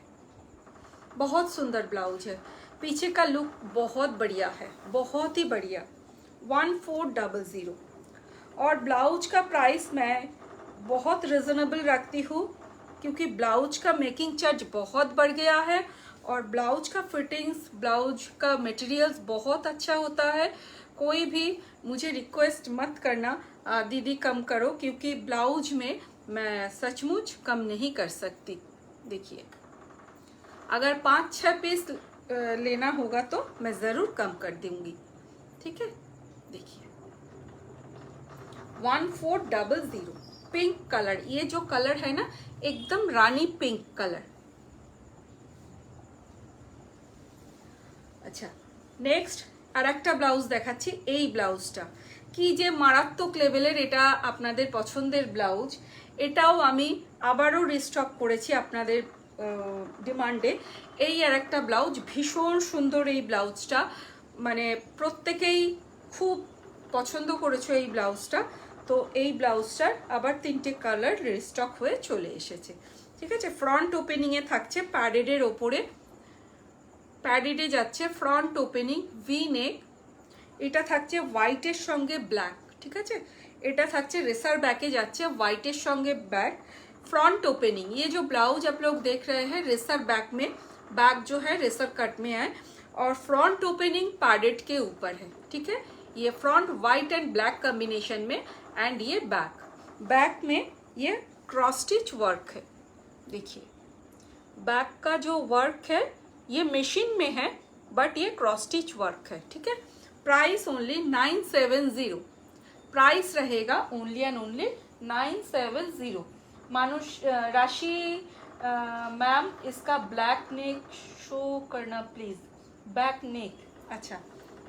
बहुत सुंदर ब्लाउज है, पीछे का लुक बहुत बढ़िया है, बहुत ही बढ़िया। 1400। और ब्लाउज का प्राइस मैं बहुत रिजनेबल रखती हूँ, क्योंकि ब्लाउज का मेकिंग चार्ज बहुत बढ़ गया है। और ब्लाउज का फिटिंग्स, ब्लाउज का मटेरियल्स बहुत अच्छा होता है। कोई भी मुझे रिक्वेस्ट मत करना दीदी कम करो, क्योंकि ब्लाउज में मैं सचमुच कम नहीं कर सकती। देखिए, अगर 5-6 पीस लेना होगा तो मैं ज़रूर कम कर दूंगी, ठीक है। देखिए 1400 पिंक कलर, ये जो कलर है ना एकदम रानी पिंक कलर। আচ্ছা, নেক্সট আর একটা ব্লাউজ দেখাচ্ছি। এই ব্লাউজটা কি যে মারাত্মক লেভেলের, এটা আপনাদের পছন্দের ব্লাউজ। এটাও আমি আবারও রিস্টক করেছি আপনাদের ডিমান্ডে। এই আর একটা ব্লাউজ, ভীষণ সুন্দর এই ব্লাউজটা, মানে প্রত্যেকেই খুব পছন্দ করেছো এই ব্লাউজটা। তো এই ব্লাউজটার আবার 3টে কালার রিস্টক হয়ে চলে এসেছে, ঠিক আছে। ফ্রন্ট ওপেনিংয়ে থাকছে প্যাডেডের ওপরে, প্যাডেডে যাচ্ছে, ফ্রন্ট ওপেনিং, ভি নেক। এটা থাকছে হোয়াইটের সঙ্গে ব্ল্যাক, ঠিক আছে। এটা থাকছে রেসার बैके যাচ্ছে হোয়াইটের সঙ্গে ব্যাক, फ्रंट ओपनिंग। ये जो ब्लाउज आप लोग देख रहे हैं रेसर बैक में, बैक जो है रेसर कट में है और फ्रंट ओपनिंग पैडेड के ऊपर है, ठीक है। ये front white and black combination में एंड ये बैक, बैक में ये क्रॉस स्टिच वर्क है। देखिए बैक का जो वर्क है ये मशीन में है बट ये क्रॉस स्टिच वर्क है, ठीक है। प्राइस ओनली 970, प्राइस रहेगा ओनली एंड ओनली 970। मानुष राशि मैम इसका ब्लैक नेक शो करना प्लीज, बैक नेक। अच्छा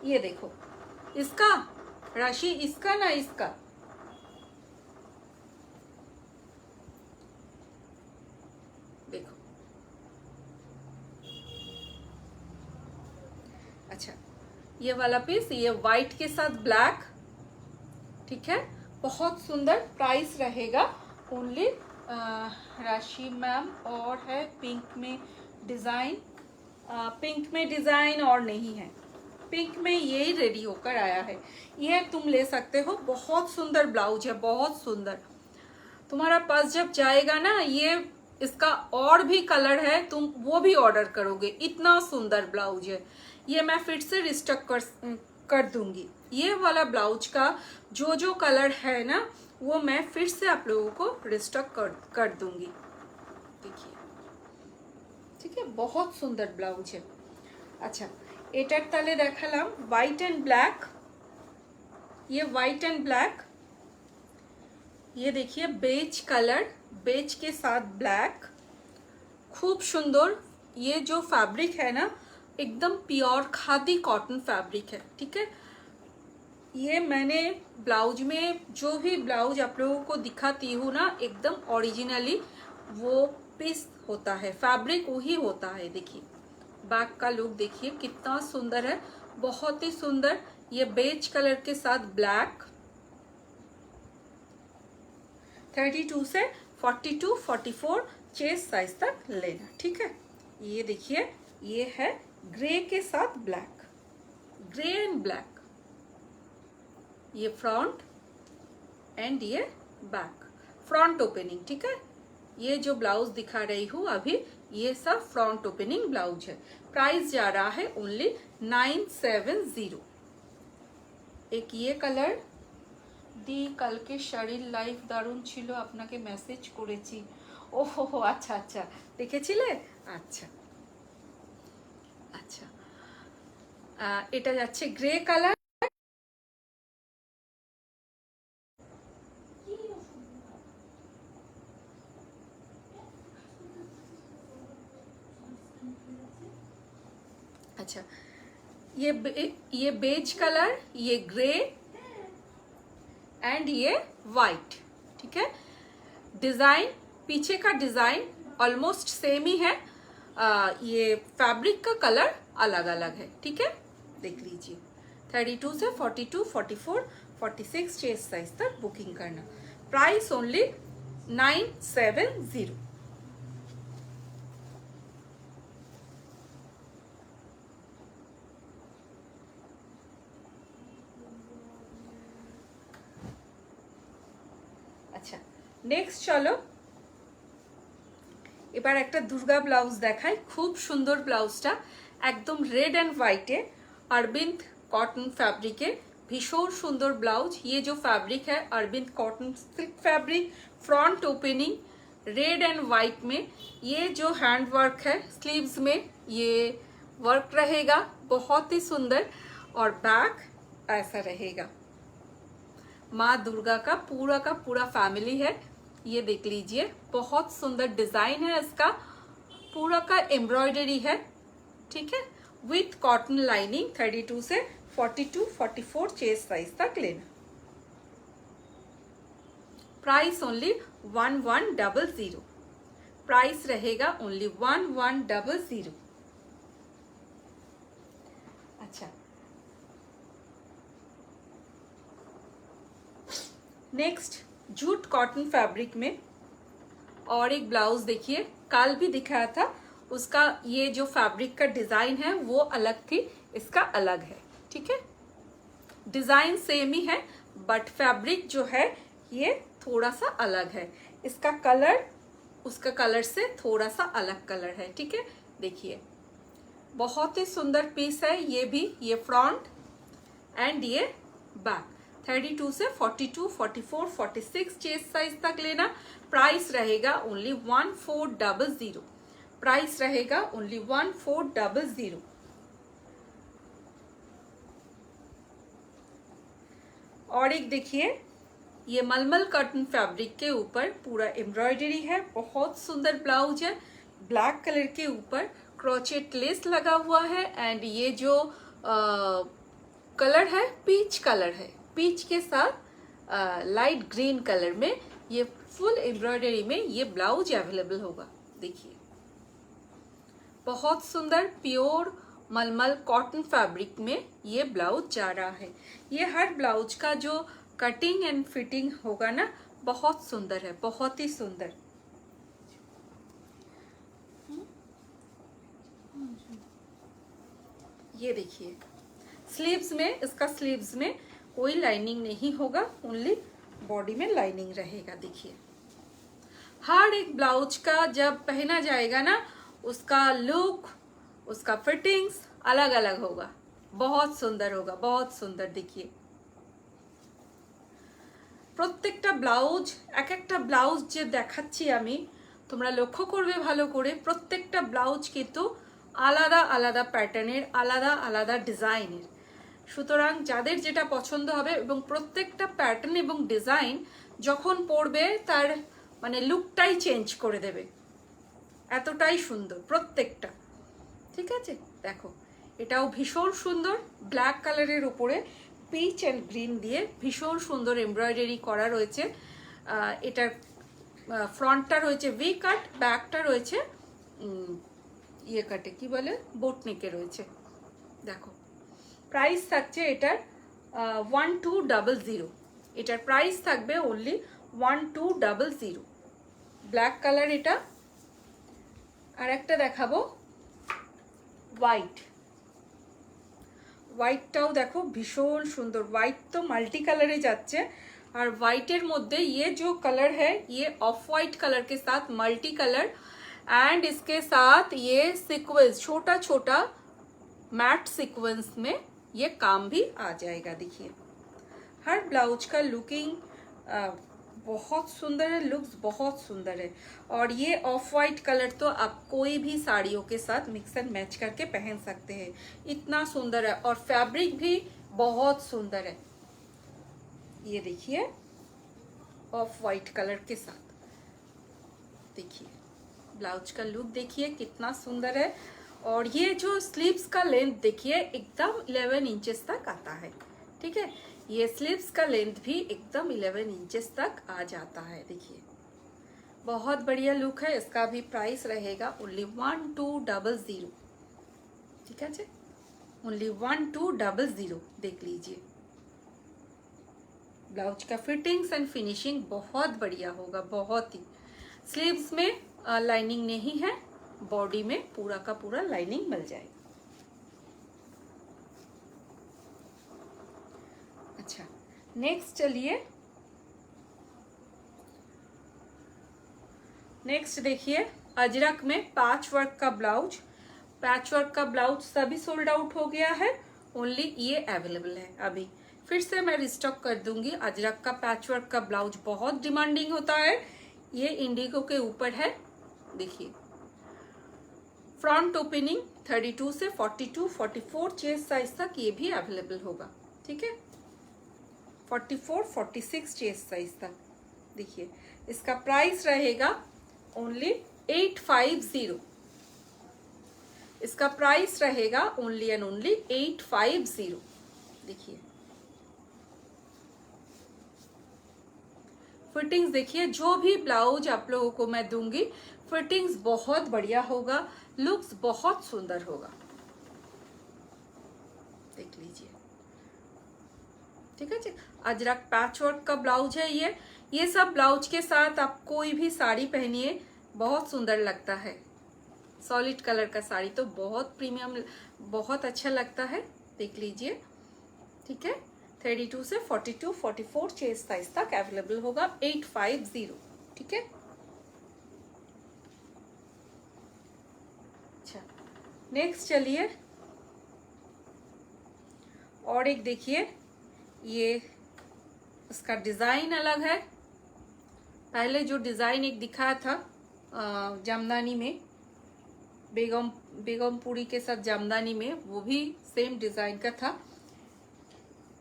ये देखो इसका, राशि इसका ना इसका, देखो। अच्छा ये वाला पीस, ये वाइट के साथ ब्लैक, ठीक है, बहुत सुंदर। प्राइस रहेगा ओनली, राशि मैम और है पिंक में डिज़ाइन, पिंक में डिज़ाइन और नहीं है, पिंक में यही रेडी होकर आया है। ये तुम ले सकते हो, बहुत सुंदर ब्लाउज है, बहुत सुंदर। तुम्हारा पास जब जाएगा ना ये, इसका और भी कलर है, तुम वो भी ऑर्डर करोगे, इतना सुंदर ब्लाउज है। ये मैं फिर से रिस्टॉक कर दूंगी। ये वाला ब्लाउज का जो कलर है ना वो मैं फिर से आप लोगों को रिस्टॉक कर दूंगी, देखिए, ठीक है। बहुत सुंदर ब्लाउज है। अच्छा एटार ताले देखालाम व्हाइट एंड ब्लैक, ये व्हाइट एंड ब्लैक, ये देखिए बेज कलर, बेज के साथ ब्लैक, खूब सुंदर। ये जो फैब्रिक है ना एकदम प्योर खादी कॉटन फैब्रिक है, ठीक है। ये मैंने ब्लाउज में जो भी ब्लाउज आप लोगों को दिखाती हूँ ना एकदम ओरिजिनली वो पीस होता है, फैब्रिक वही होता है। देखिए बैक का लुक देखिए कितना सुंदर है, बहुत ही सुंदर। ये बेज कलर के साथ ब्लैक, 32 से 42, 44 चेस्ट साइज तक लेना, ठीक है। ये देखिए ये है ग्रे के साथ ब्लैक, ग्रे एंड ब्लैक, ये फ्रंट एंड ये बैक, फ्रंट ओपनिंग, ठीक है। ये जो ब्लाउज दिखा रही हूँ अभी ये सब फ्रंट ओपनिंग ब्लाउज है। प्राइस जा रहा है ओनली 970। एक ये कलर दी, कल के शरीर लाइफ दारुण छिलो, আপনাকে মেসেজ করেছি। ওহো আচ্ছা আচ্ছা দেখেছিলে, আচ্ছা আচ্ছা। এটা যাচ্ছে গ্রে কালার, अच्छा ये बेज कलर, ये ग्रे एंड ये वाइट, ठीक है। डिजाइन पीछे का डिजाइन ऑलमोस्ट सेम ही है, ये फैब्रिक का कलर अलग अलग है, ठीक है। देख लीजिए 32 से 42, 44, 46 चेस्ट साइज तक बुकिंग करना। Price only 970। अच्छा नेक्स्ट चलो এবার একটা দুর্গা ব্লাউজ দেখাই, খুব সুন্দর ব্লাউজটা, একদম রেড एंड व्हाइट है, अरविंद कॉटन फैब्रिक है, भीषण सुंदर ब्लाउज। ये जो फैब्रिक है Arvind cotton silk fabric, front opening red and white में, ये जो हैंड वर्क है स्लीव्स में ये वर्क रहेगा, बहुत ही सुंदर। और बैक ऐसा रहेगा। माँ दुर्गा का पूरा फैमिली है, ये देख लीजिए, बहुत सुंदर डिजाइन है इसका, पूरा का एम्ब्रॉयडरी है, ठीक है, विथ कॉटन लाइनिंग। 32 से 42-44 चेस्ट साइज तक लेना। प्राइस ओनली 1100, प्राइस रहेगा ओनली 1100। अच्छा, नेक्स्ट जूट कॉटन फैब्रिक में और एक ब्लाउज देखिए, कल भी दिखाया था, उसका ये जो फैब्रिक का डिजाइन है वो अलग थी, इसका अलग है, ठीक है। डिजाइन सेम ही है बट फैब्रिक जो है ये थोड़ा सा अलग है, इसका कलर उसका कलर से थोड़ा सा अलग कलर है, ठीक है। देखिए बहुत ही सुंदर पीस है ये भी, ये फ्रंट एंड ये बैक। 32 से 42-44-46 चेस्ट साइज तक लेना। प्राइस रहेगा ओनली 1400, प्राइस रहेगा ओनली 1400। और एक देखिए, ये मलमल कॉटन फैब्रिक के ऊपर पूरा एम्ब्रॉयडरी है, बहुत सुंदर ब्लाउज है, ब्लैक कलर के ऊपर क्रोचेट लेस लगा हुआ है एंड ये जो कलर है पीच कलर है, पीच के साथ लाइट ग्रीन कलर में ये फुल एम्ब्रॉयडरी में ये ब्लाउज अवेलेबल होगा। देखिए बहुत सुंदर प्योर मलमल कॉटन फैब्रिक में ये ब्लाउज जा रहा है। ये हर ब्लाउज का जो कटिंग एंड फिटिंग होगा ना बहुत सुंदर है, बहुत ही सुंदर। ये देखिए स्लीव्स में, इसका स्लीव्स में कोई लाइनिंग नहीं होगा, ओनली बॉडी में लाइनिंग रहेगा। देखिए हर एक ब्लाउज का जब पहना जाएगा ना उसका लुक, उसका फिटिंग्स अलग अलग होगा, बहुत सुंदर होगा, बहुत सुंदर। देखिए প্রত্যেকটা ব্লাউজ, এক একটা ব্লাউজ যে দেখাচ্ছি আমি, তোমরা লক্ষ্য করবে ভালো করে, প্রত্যেকটা ব্লাউজ কিন্তু আলাদা আলাদা প্যাটার্নের, আলাদা আলাদা ডিজাইনের। সুতরাং যাদের যেটা পছন্দ হবে এবং প্রত্যেকটা প্যাটার্ন এবং ডিজাইন যখন পরবে তার মানে লুকটাই চেঞ্জ করে দেবে, এতটাই সুন্দর প্রত্যেকটা, ঠিক আছে। দেখো এটাও ভীষণ সুন্দর, ব্ল্যাক কালারের উপরে পিচ অ্যান্ড গ্রিন দিয়ে ভীষণ সুন্দর এমব্রয়ডারি করা রয়েছে। এটার ফ্রন্টটা রয়েছে ভি কাট, ব্যাকটা রয়েছে ইয়ে কাটে, কি বলে, বোটনেকে রয়েছে। দেখো প্রাইস থাকছে এটার 1200, এটার প্রাইস থাকবে অনলি 1200। ব্ল্যাক কালার এটা। আর একটা দেখাবো হোয়াইট, হোয়াইটটাও দেখো ভীষণ সুন্দর, হোয়াইট তো মাল্টি কালারে যাচ্ছে। और व्हाइटेर मध्य ये जो कलर है ये ऑफ वाइट कलर के साथ मल्टी कलर एंड इसके साथ ये सीक्वेंस, छोटा छोटा मैट सीक्वेंस में ये काम भी आ जाएगा। देखिए हर ब्लाउज का लुकिंग बहुत सुंदर है, लुक्स बहुत सुंदर है। और ये ऑफ वाइट कलर तो आप कोई भी साड़ियों के साथ मिक्स एंड मैच करके पहन सकते हैं, इतना सुंदर है। और फैब्रिक भी बहुत सुंदर है। ये देखिए ऑफ वाइट कलर के साथ, देखिए ब्लाउज का लुक देखिए कितना सुंदर है। और ये जो स्लीव्स का लेंथ देखिए एकदम 11 इंचेस तक आता है, ठीक है। ये स्लीव्स का लेंथ भी एकदम 11 इंचेस तक आ जाता है। देखिए बहुत बढ़िया लुक है। इसका भी प्राइस रहेगा ओनली 1200, ठीक है जी, ओनली 1200। देख लीजिए ब्लाउज का फिटिंग्स एंड फिनिशिंग बहुत बढ़िया होगा, बहुत ही। स्लीव्स में लाइनिंग नहीं है, बॉडी में पूरा का पूरा लाइनिंग मिल जाएगा। अच्छा नेक्स्ट चलिए, नेक्स्ट देखिए अजरक में पैच वर्क का ब्लाउज। पैच वर्क का ब्लाउज सभी सोल्ड आउट हो गया है, ओनली ये अवेलेबल है अभी। फिर से मैं रिस्टॉक कर दूंगी। अजरक का पैच वर्क का ब्लाउज बहुत डिमांडिंग होता है। ये इंडिगो के ऊपर है, देखिए। फ्रंट ओपनिंग 32 से 42 44 चेस्ट साइज तक ये भी अवेलेबल होगा, ठीक है। 44 46 चेस्ट साइज तक। देखिए इसका प्राइस रहेगा ओनली 850। इसका प्राइस रहेगा ओनली एंड ओनली 850। देखिए फिटिंग्स देखिए, जो भी ब्लाउज आप लोगों को मैं दूंगी फिटिंग्स बहुत बढ़िया होगा, लुक्स बहुत सुंदर होगा। देख लीजिए, ठीक है जी। अजरक पैच वर्क का ब्लाउज है ये सब ब्लाउज के साथ आप कोई भी साड़ी पहनिए बहुत सुंदर लगता है। सॉलिड कलर का साड़ी तो बहुत प्रीमियम, बहुत अच्छा लगता है। देख लीजिए, ठीक है। 32 से 42 44 चेस्ट साइज तक अवेलेबल होगा, 850, ठीक है। अच्छा नेक्स्ट चलिए, और एक देखिए, ये उसका डिजाइन अलग है। पहले जो डिजाइन एक दिखाया था जामदानी में, बेगमपुरी के साथ जामदानी में, वो भी सेम डिजाइन का था।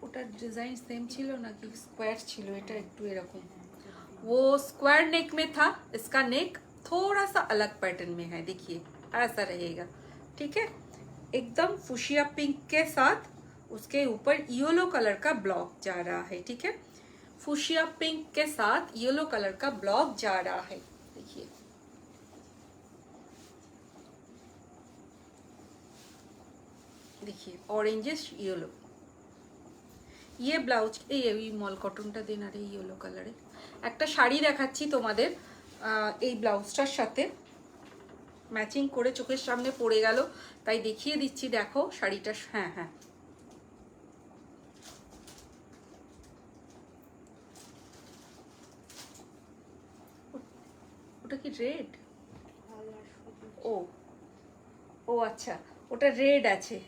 ওটা ডিজাইন सेम ছিল নাকি স্কোয়ার ছিল? এটা একটু এরকম, वो स्क्वायर नेक में था। इसका नेक थोड़ा सा अलग पैटर्न में है, देखिए ऐसा रहेगा, ठीक है। एकदम फुशिया पिंक के साथ उसके ऊपर येलो कलर का ब्लॉक जा रहा है, ठीक है। फुशिया पिंक के साथ येलो कलर का ब्लॉक जा रहा है, देखिए। देखिए ऑरेंजिश येलो, ये ব্লাউজ এই মল কটনটা দেন। আর এই ইয়েলো কালারে একটা শাড়ি দেখাচ্ছি তোমাদের, এই ব্লাউজটার সাথে ম্যাচিং করে চোখের সামনে পড়ে গেল তাই দেখিয়ে দিচ্ছি। দেখো শাড়িটা, হ্যাঁ হ্যাঁ, ওটা কি রেড? ও ও আচ্ছা, ওটা রেড আছে।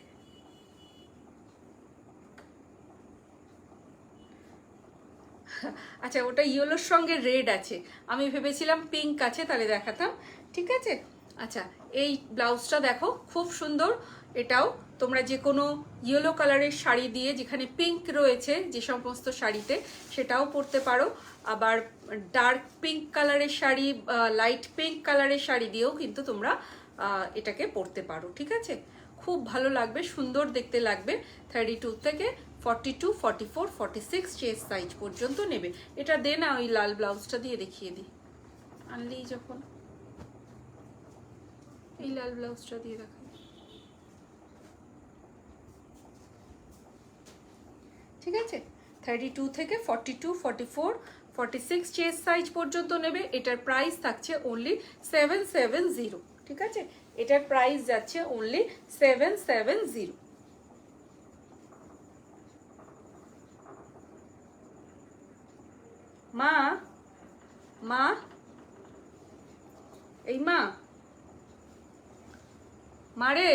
আচ্ছা ওটা ইয়েলোর সঙ্গে রেড আছে, আমি ভেবেছিলাম পিঙ্ক আছে, তাহলে দেখাতাম, ঠিক আছে। আচ্ছা এই ব্লাউজটা দেখো খুব সুন্দর। এটাও তোমরা যে কোনো ইয়েলো কালারের শাড়ি দিয়ে, যেখানে পিঙ্ক রয়েছে যে সমস্ত শাড়িতে, সেটাও পরতে পারো। আবার ডার্ক পিঙ্ক কালারের শাড়ি, লাইট পিঙ্ক কালারের শাড়ি দিয়েও কিন্তু তোমরা এটাকে পরতে পারো, ঠিক আছে। খুব ভালো লাগবে, সুন্দর দেখতে লাগবে। 32 থেকে 42 44 46 চেস্ট সাইজ পর্যন্ত নেবে। এটা দে না, ওই লাল ব্লাউজটা দিয়ে দেখিয়ে দিই, আনলি যখন এই লাল ব্লাউজটা দিয়ে দেখাই, ঠিক আছে। 32 থেকে 42 44 46 চেস্ট সাইজ পর্যন্ত নেবে। এটার প্রাইস থাকছে অনলি 770, ঠিক আছে। এটার প্রাইস যাচ্ছে অনলি 770। মা মা এই মা মারে।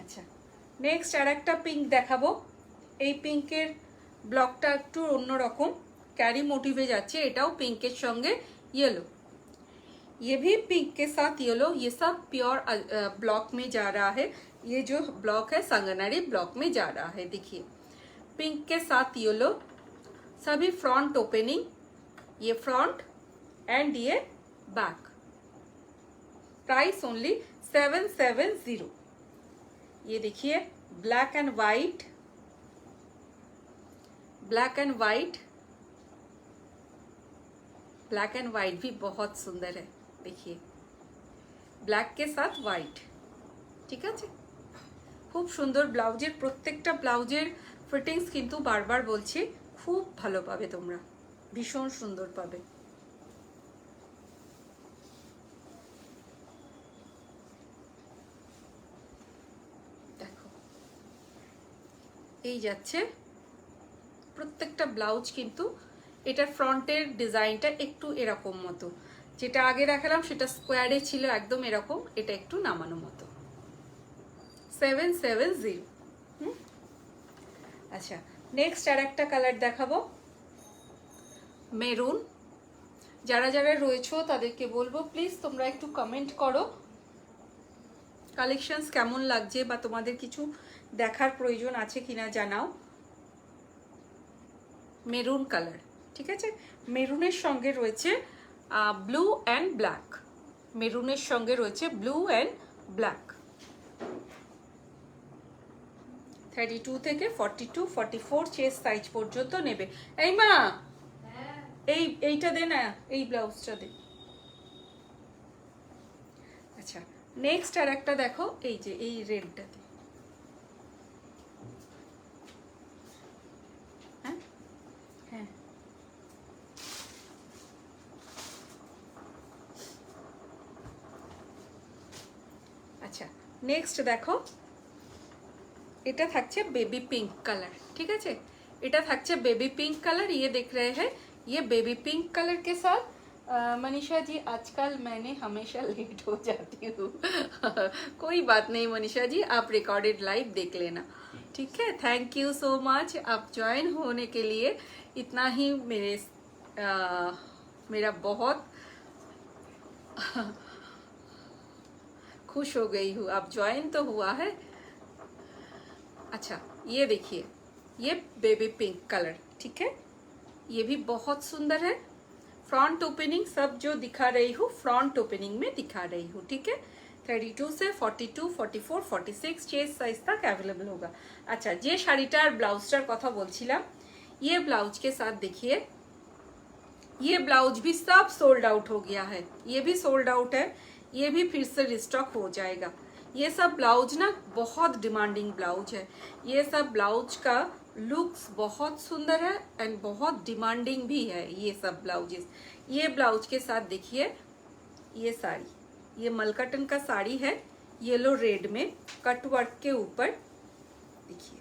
আচ্ছা নেক্সট আর একটা পিঙ্ক দেখাবো। এই পিঙ্কের ব্লকটা একটু অন্যরকম, ক্যারি मोटिवे যাচ্ছে। এটাও পিঙ্কের সঙ্গে येलो, ये भी पिंक के साथ येलो, ये सब प्योर ब्लॉक में जा रहा है। ये जो ब्लॉक है संगनारी ब्लॉक में जा रहा है, देखिए पिंक के साथ येलो, सभी फ्रंट ओपनिंग, ये फ्रंट एंड ये बैक। Price only 770। ये देखिए black and white, black and white, black and white भी बहुत सुंदर है, देखिए ब्लैक के साथ वाइट, ठीक है। खूब सुंदर ब्लाउजेर, प्रत्येकटा ब्लाउजेर फिटिंग्स किन्तु बार बार बोलছি खूब ভালো পাবে তোমরা, ভীষণ সুন্দর পাবে। দেখো এই যাচ্ছে প্রত্যেকটা ব্লাউজ কিন্তু এটার ফ্রন্টের ডিজাইনটা একটু এরকম মতো, যেটা আগে দেখালাম সেটা স্কোয়ারে ছিল একদম এরকম, এটা একটু নামানো মতো। 770। আচ্ছা, নেক্সট আর একটা কালার দেখাবো, মেরুন। যারা যারা রয়েছো তাদেরকে বলবো প্লিজ তোমরা একটু কমেন্ট করো কালেকশনস কেমন লাগছে, বা তোমাদের কিছু দেখার প্রয়োজন আছে কিনা জানাও। মেরুন কালার, ঠিক আছে। মেরুনের সঙ্গে রয়েছে ব্লু অ্যান্ড ব্ল্যাক, মেরুনের সঙ্গে রয়েছে ব্লু অ্যান্ড ব্ল্যাক। 32 থেকে 42 44 চেস্ট সাইজ পর্যন্ত নেবে। এই মা, এইটা দে না, এই ব্লাউজটা দে। আচ্ছা, নেক্সট আর একটা দেখো, এই যে এই রেডটা দে। হ্যাঁ হ্যাঁ, আচ্ছা নেক্সট দেখো, এটা থাকছে बेबी पिंक कलर, ठीक है। এটা থাকছে बेबी पिंक कलर। ये देख रहे हैं, ये बेबी पिंक कलर के साथ मनीषा जी आजकल मैंने हमेशा लेट हो जाती हूँ कोई बात नहीं मनीषा जी, आप रिकॉर्डेड लाइव देख लेना, ठीक है। थैंक यू सो मच आप ज्वाइन होने के लिए, इतना ही मेरा बहुत खुश हो गई हूँ, आप ज्वाइन तो हुआ है। अच्छा, ये देखिए, ये बेबी पिंक कलर, ठीक है। ये भी बहुत सुंदर है। फ्रंट ओपनिंग सब जो दिखा रही हूँ फ्रंट ओपनिंग में दिखा रही हूँ, ठीक है। 32 से 42 44 46 चेस्ट साइज तक अवेलेबल होगा। अच्छा, जे শাড়িটার ব্লাউজটার কথা বলছিলাম, ये ब्लाउज के साथ देखिए, ये ब्लाउज भी सब सोल्ड आउट हो गया है, ये भी सोल्ड आउट है, ये भी फिर से रिस्टॉक हो जाएगा। ये सब ब्लाउज ना बहुत डिमांडिंग ब्लाउज है, ये सब ब्लाउज का लुक्स बहुत सुंदर है एंड बहुत डिमांडिंग भी है ये सब ब्लाउजेस। ये ब्लाउज के साथ देखिए, ये साड़ी, ये मलकटन का साड़ी है, येलो रेड में कट वर्क के ऊपर, देखिए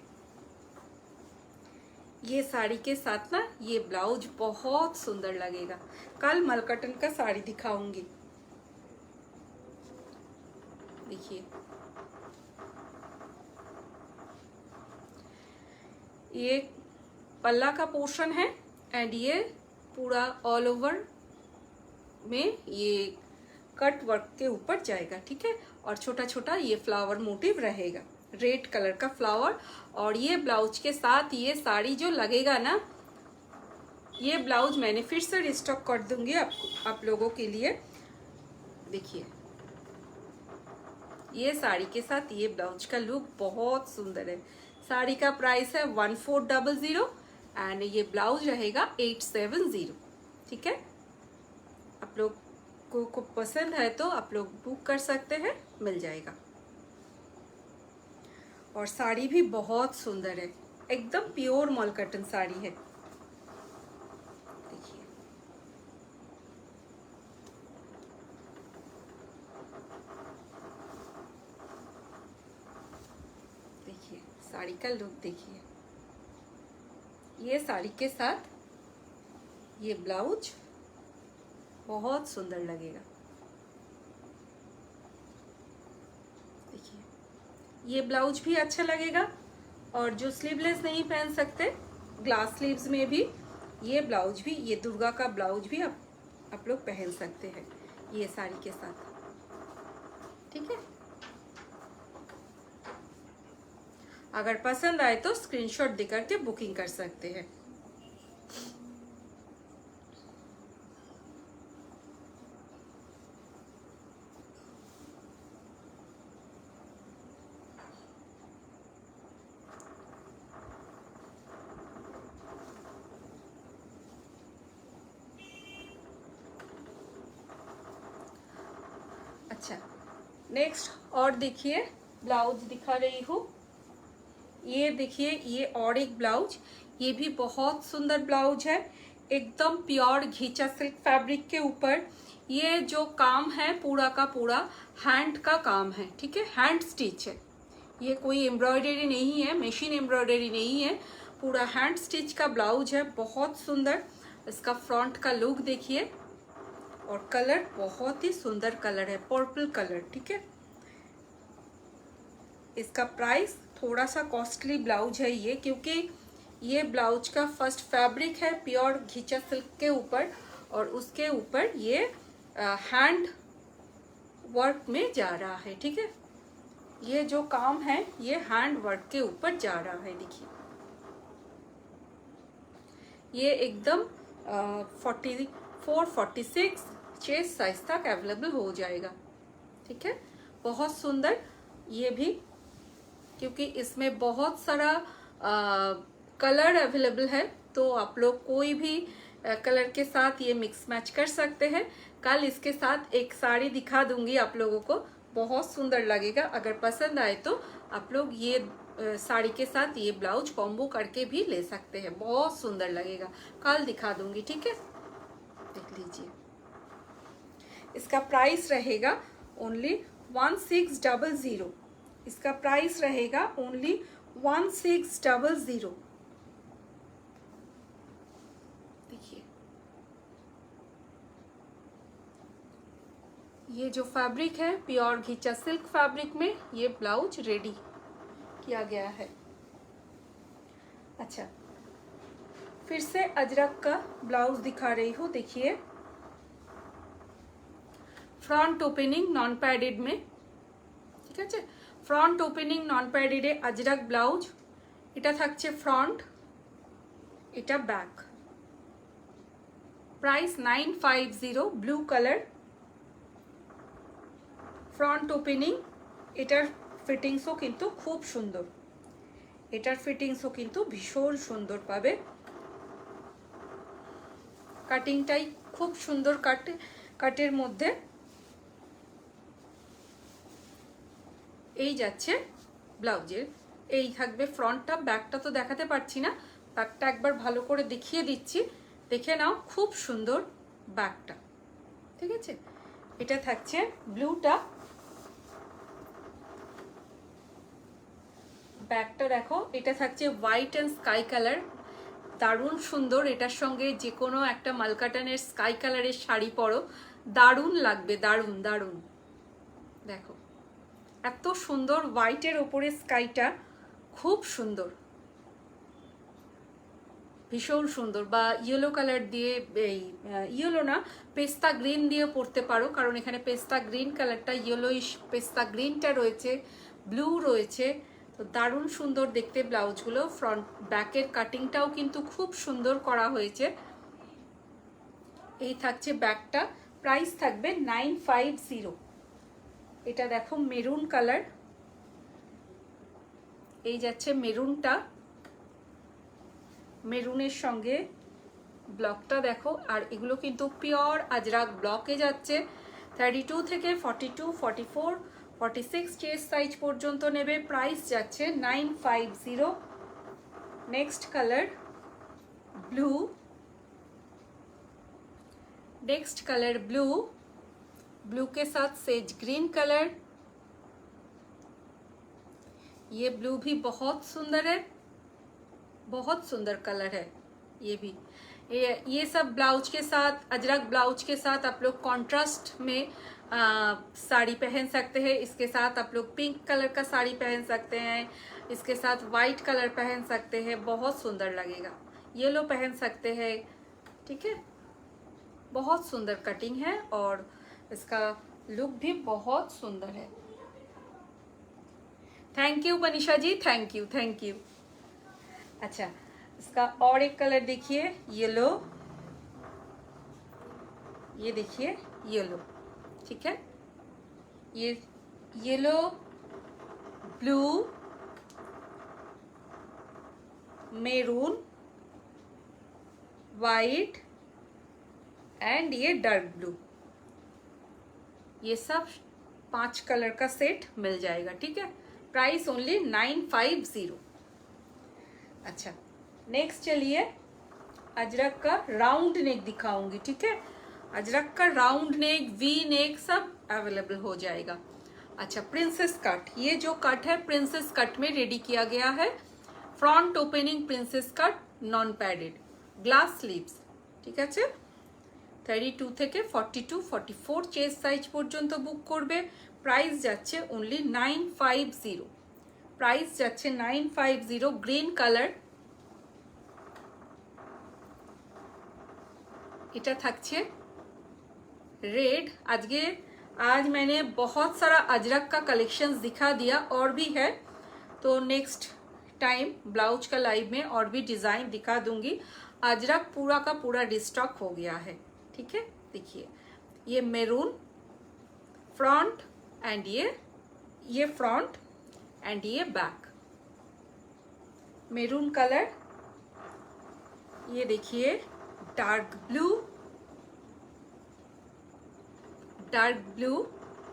ये साड़ी के साथ ना ये ब्लाउज बहुत सुंदर लगेगा। कल मलकटन का साड़ी दिखाऊंगी, देखिए ये पल्ला का पोर्शन है एंड ये पूरा ऑल ओवर में ये कट वर्क के ऊपर जाएगा, ठीक है। और छोटा छोटा ये फ्लावर मोटिव रहेगा, रेड कलर का फ्लावर। और ये ब्लाउज के साथ ये साड़ी जो लगेगा ना, ये ब्लाउज मैंने फिर से रिस्टॉक कर दूंगी आप लोगों के लिए। देखिए ये साड़ी के साथ ये ब्लाउज का लुक बहुत सुंदर है। साड़ी का प्राइस है 1400 एंड ये ब्लाउज रहेगा 870, ठीक है। आप लोग को पसंद है तो आप लोग बुक कर सकते हैं, मिल जाएगा। और साड़ी भी बहुत सुंदर है, एकदम प्योर मलकटन साड़ी है, देखिए देखिए साड़ी का लुक देखिए। ये साड़ी के साथ ये ब्लाउज बहुत सुंदर लगेगा, देखिए ये ब्लाउज भी अच्छा लगेगा। और जो स्लीवलेस नहीं पहन सकते, ग्लास स्लीव्स में भी ये ब्लाउज भी, ये दुर्गा का ब्लाउज भी आप लोग पहन सकते हैं ये साड़ी के साथ, ठीक है। अगर पसंद आए तो स्क्रीनशॉट देकर के बुकिंग कर सकते हैं। अच्छा, नेक्स्ट और देखिए ब्लाउज दिखा रही हूँ, ये देखिए ये और एक ब्लाउज, ये भी बहुत सुंदर ब्लाउज है, एकदम प्योर घीचा सिल्क फैब्रिक के ऊपर। ये जो काम है पूरा का पूरा हैंड का काम है, ठीक है, हैंड स्टिच है, ये कोई एम्ब्रॉयडरी नहीं है, मशीन एम्ब्रॉयडरी नहीं है, पूरा हैंड स्टिच का ब्लाउज है, बहुत सुंदर। इसका फ्रंट का लुक देखिए, और कलर बहुत ही सुंदर कलर है, पर्पल कलर, ठीक है। इसका प्राइस थोड़ा सा कॉस्टली ब्लाउज है ये, क्योंकि ये ब्लाउज का फर्स्ट फैब्रिक है प्योर घिचा सिल्क के ऊपर, और उसके ऊपर ये हैंड वर्क में जा रहा है, ठीक है। ये जो काम है ये हैंड वर्क के ऊपर जा रहा है, देखिए। ये एकदम 44-46 चेस्ट साइज तक अवेलेबल हो जाएगा, ठीक है। बहुत सुंदर ये भी, क्योंकि इसमें बहुत सारा कलर अवेलेबल है, तो आप लोग कोई भी कलर के साथ ये मिक्स मैच कर सकते हैं। कल इसके साथ एक साड़ी दिखा दूंगी आप लोगों को, बहुत सुंदर लगेगा। अगर पसंद आए तो आप लोग ये साड़ी के साथ ये ब्लाउज कॉम्बो करके भी ले सकते हैं, बहुत सुंदर लगेगा। कल दिखा दूंगी, ठीक है। देख लीजिए, इसका प्राइस रहेगा ओनली 1600। इसका प्राइस रहेगा ओनली 1600। देखिए, ये जो फैब्रिक है प्योर घिचा सिल्क फैब्रिक में ये ब्लाउज रेडी किया गया है। अच्छा, फिर से अजरक का ब्लाउज दिखा रही हूँ, देखिए। फ्रंट ओपनिंग नॉन पैडेड में, ঠিক আছে। ফ্রন্ট ওপেনিং নন প্যাডেডে আজরাক ব্লাউজ, এটা থাকছে ফ্রন্ট, এটা back. Price 950, blue colour. Front opening, এটার ফিটিংসও কিন্তু খুব সুন্দর, এটার ফিটিংসও কিন্তু ভীষণ সুন্দর পাবে। কাটিংটাই খুব সুন্দর, কাটের মধ্যে এই যাচ্ছে ব্লাউজের, এই থাকবে ফ্রন্টটা। ব্যাকটা তো দেখাতে পারছি না, ব্যাকটা একবার ভালো করে দেখিয়ে দিচ্ছি, দেখে নাও। খুব সুন্দর ব্যাকটা, ঠিক আছে। এটা থাকছে ব্লুটা, ব্যাকটা দেখো। এটা থাকছে হোয়াইট অ্যান্ড স্কাই কালার, দারুণ সুন্দর। এটার সঙ্গে যে কোনো একটা মালকাটানের স্কাই কালারের শাড়ি পরো, দারুণ লাগবে, দারুণ দারুণ। দেখো, এত সুন্দর হোয়াইটের ওপরে স্কাইটা, খুব সুন্দর, ভীষণ সুন্দর। বা ইয়েলো কালার দিয়ে, এই ইয়েলো না, পেস্তা গ্রিন দিয়ে পরতে পারো, কারণ এখানে পেস্তা গ্রিন কালারটা, ইয়েলোইশ পেস্তা গ্রিনটা রয়েছে, ব্লু রয়েছে, তো দারুণ সুন্দর দেখতে ব্লাউজগুলো। ফ্রন্ট ব্যাকের কাটিংটাও কিন্তু খুব সুন্দর করা হয়েছে। এই থাকছে ব্যাকটা, প্রাইস থাকবে 950। এটা দেখো মেরুন কালার, এই যাচ্ছে মেরুনটা, মেরুনের সঙ্গে ব্লকটা দেখো। আর এগুলো কিন্তু পিওর আজরাক ব্লকে যাচ্ছে। 32 থেকে 42, 44, 46 চেস্ট সাইজ পর্যন্ত নেবে। প্রাইস যাচ্ছে 950। Next colour blue, next colour blue, blue के साथ सेज ग्रीन कलर। ये ब्लू भी बहुत सुंदर है, बहुत सुंदर कलर है ये भी। ये सब ब्लाउज के साथ, अजरक ब्लाउज के साथ आप लोग कॉन्ट्रास्ट में साड़ी पहन सकते हैं। इसके साथ आप लोग पिंक कलर का साड़ी पहन सकते हैं, इसके साथ वाइट कलर पहन सकते हैं, बहुत सुंदर लगेगा। येलो पहन सकते हैं, ठीक है। बहुत सुंदर कटिंग है और इसका लुक भी बहुत सुंदर है। Thank you Manisha ji, thank you, thank you. अच्छा, इसका और एक कलर देखिए, येलो, ये देखिए येलो, ठीक है। ये yellow, blue, maroon, white and ये डार्क ब्लू, ये सब 5 कलर का सेट मिल जाएगा, ठीक है। Price only 950। अच्छा, नेक्स्ट चलिए अजरक का राउंड नेक दिखाऊंगी, ठीक है। अजरक का राउंड नेक, वी नेक सब अवेलेबल हो जाएगा। अच्छा, प्रिंसेस कट, ये जो कट है प्रिंसेस कट में रेडी किया गया है। Front opening princess cut, non padded, glass sleeves, ঠিক আছে। 32 থেকে 42 44 চেস্ট সাইজ পর্যন্ত বুক করবে। প্রাইস যাচ্ছে অনলি 950, প্রাইস যাচ্ছে 950। গ্রিন কালার, এটা থাকছে रेड। आज मैंने बहुत सारा अजरक का कलेक्शंस दिखा दिया, और भी है, तो नेक्स्ट टाइम ब्लाउज का लाइव में और भी डिज़ाइन दिखा दूंगी। अजरक पूरा का पूरा डिस्टॉक हो गया है, ठीक है। देखिए ये मैरून फ्रंट एंड ये फ्रंट एंड ये बैक, मैरून कलर। ये देखिए डार्क ब्लू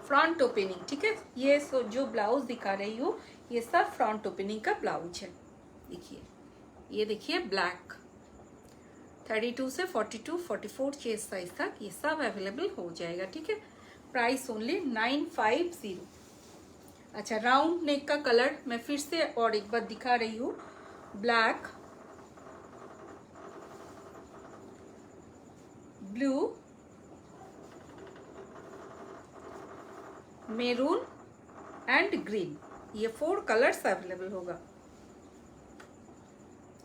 फ्रंट ओपनिंग, ठीक है। ये जो ब्लाउज दिखा रही हूँ ये सब फ्रंट ओपनिंग का ब्लाउज है। देखिए ये देखिए ब्लैक, 32 से 42 44 चेस्ट साइज तक ये सब अवेलेबल हो जाएगा, ठीक है। Price only 950। अच्छा, राउंड नेक का कलर मैं फिर से और एक बार दिखा रही हूँ। Black, blue, maroon and green, ये 4 कलर्स अवेलेबल होगा,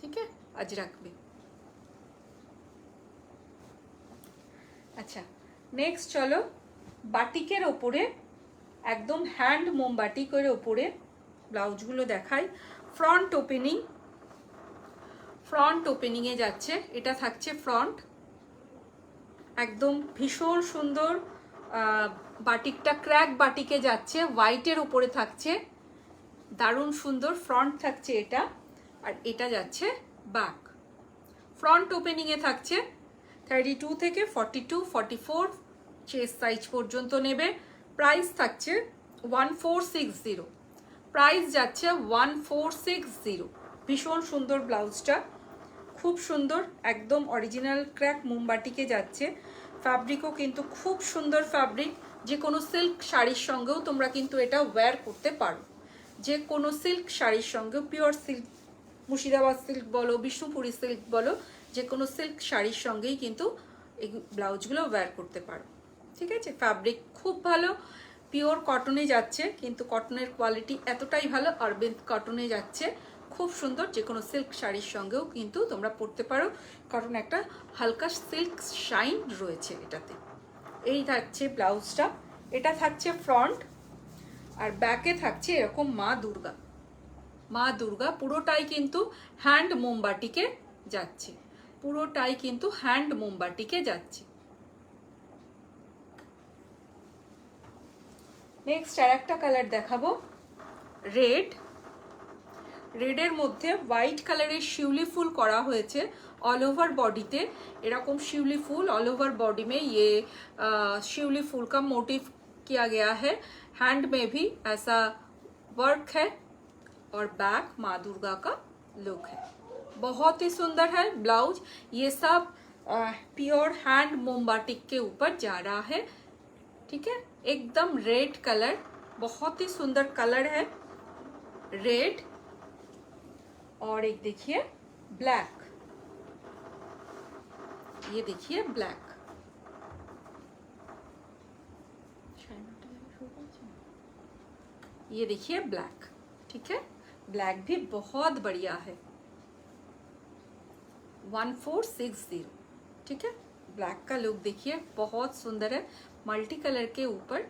ठीक है, अजरक में। अच्छा, नेक्स्ट चलो बाटिकेर ओपरे एकदम हैंड मोम बाटिकेर ओपरे ब्लाउजगुलो देखाई। फ्रंट ओपनिंगे जाच्छे, एटा थाकछे फ्रंट, एकदम भीषण सुंदर बाटिकटा क्रैक बाटिके जाच्छे, व्हाइटेर उपरे थाकछे, दारुण सुंदर फ्रंट थाकछे एटा, और एटा जाच्छे बैक। फ्रंट ओपनिंगे थाकछे 32 থেকে 42 44 চেস্ট সাইজ পর্যন্ত নেবে। প্রাইস থাকছে 1460, প্রাইস যাচ্ছে 1460। ভীষণ সুন্দর ব্লাউজটা, খুব সুন্দর, একদম অরিজিনাল ক্র্যাক মোমবাটিকে যাচ্ছে। ফ্যাব্রিকও কিন্তু খুব সুন্দর ফ্যাব্রিক, যে কোনো সিল্ক শাড়ির সঙ্গেও তোমরা কিন্তু এটা ওয়্যার করতে পারো, যে কোনো সিল্ক শাড়ির সঙ্গেও, পিওর সিল্ক, মুর্শিদাবাদ সিল্ক বলো, বিষ্ণুপুরি সিল্ক বলো, যে কোনো সিল্ক শাড়ির সঙ্গেই কিন্তু এই ব্লাউজগুলো ওয়্যার করতে পারো, ঠিক আছে। ফ্যাব্রিক খুব ভালো, পিওর কটনে যাচ্ছে, কিন্তু কটনের কোয়ালিটি এতটাই ভালো, অরবিন্দ কটনে যাচ্ছে, খুব সুন্দর, যে কোনো সিল্ক শাড়ির সঙ্গেও কিন্তু তোমরা পরতে পারো, কারণ একটা হালকা সিল্ক শাইন রয়েছে এটাতে। এই থাকছে ব্লাউজটা, এটা থাকছে ফ্রন্ট, আর ব্যাকে থাকছে এরকম মা দুর্গা পুরোটাই কিন্তু হ্যান্ড মোমবাটিকে যাচ্ছে, পুরোটাই কিন্তু হ্যান্ড মোমবাটিকে যাচ্ছে। নেক্সট আর একটা কালার দেখাবো, রেডের মধ্যে হোয়াইট কালারের শিউলি ফুল করা হয়েছে ऑल ओवर बॉडीते, एरकम शिवली फूल ऑल ओवर बॉडी में ये शिवली फूल का मोटिव किया गया है। हैंड में भी ऐसा वर्क है, और बैक माँ दुर्गा का लुक है, बहुत ही सुंदर है ब्लाउज। ये सब प्योर हैंड मोमबाटिक के ऊपर जा रहा है, ठीक है। एकदम रेड कलर, बहुत ही सुंदर कलर है रेड, और एक देखिए ब्लैक, ये देखिए ब्लैक, ये देखिए ब्लैक, ठीक है। ब्लैक भी बहुत बढ़िया है, 1460, ठीक है। ब्लैक का लुक देखिए, बहुत सुंदर है, मल्टी कलर के ऊपर,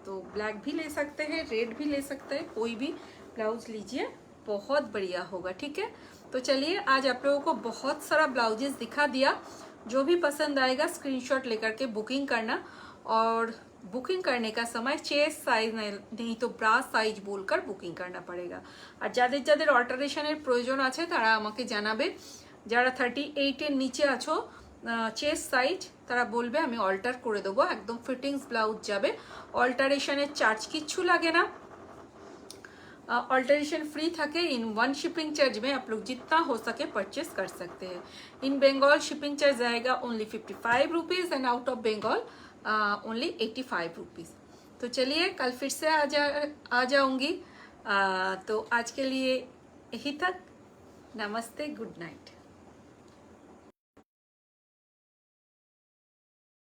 तो ब्लैक भी ले सकते हैं, रेड भी ले सकते हैं, कोई भी ब्लाउज लीजिए, बहुत बढ़िया होगा, ठीक है। तो चलिए, आज आप लोगों को बहुत सारा ब्लाउजेस दिखा दिया, जो भी पसंद आएगा स्क्रीनशॉट लेकर के बुकिंग करना, और बुकिंग करने का समय चेस्ट साइज नहीं तो ब्रा साइज बोलकर बुकिंग करना पड़ेगा। और যাদের যাদের অল্টারেশনের প্রয়োজন আছে তারা আমাকে জানাবে, যারা 38 এর নিচে আছো চেস্ট সাইজ, তারা বলবে, আমি অল্টার করে দেবো, একদম ফিটিংস ব্লাউজ যাবে, অল্টারেশনের চার্জ কিচ্ছু লাগে না, ऑल्टरेशन फ्री থাকে। इन 1 शिपिंग चार्ज में आप लोग जितना हो सके परचेस कर सकते हैं। इन बंगाल शिपिंग चार्ज आएगा only 55 rupees, and out of Bengal only 85 rupees. तो चलिए, कल फिर से आ जाऊंगी। तो आज के लिए यही तक, नमस्ते, गुड नाइट।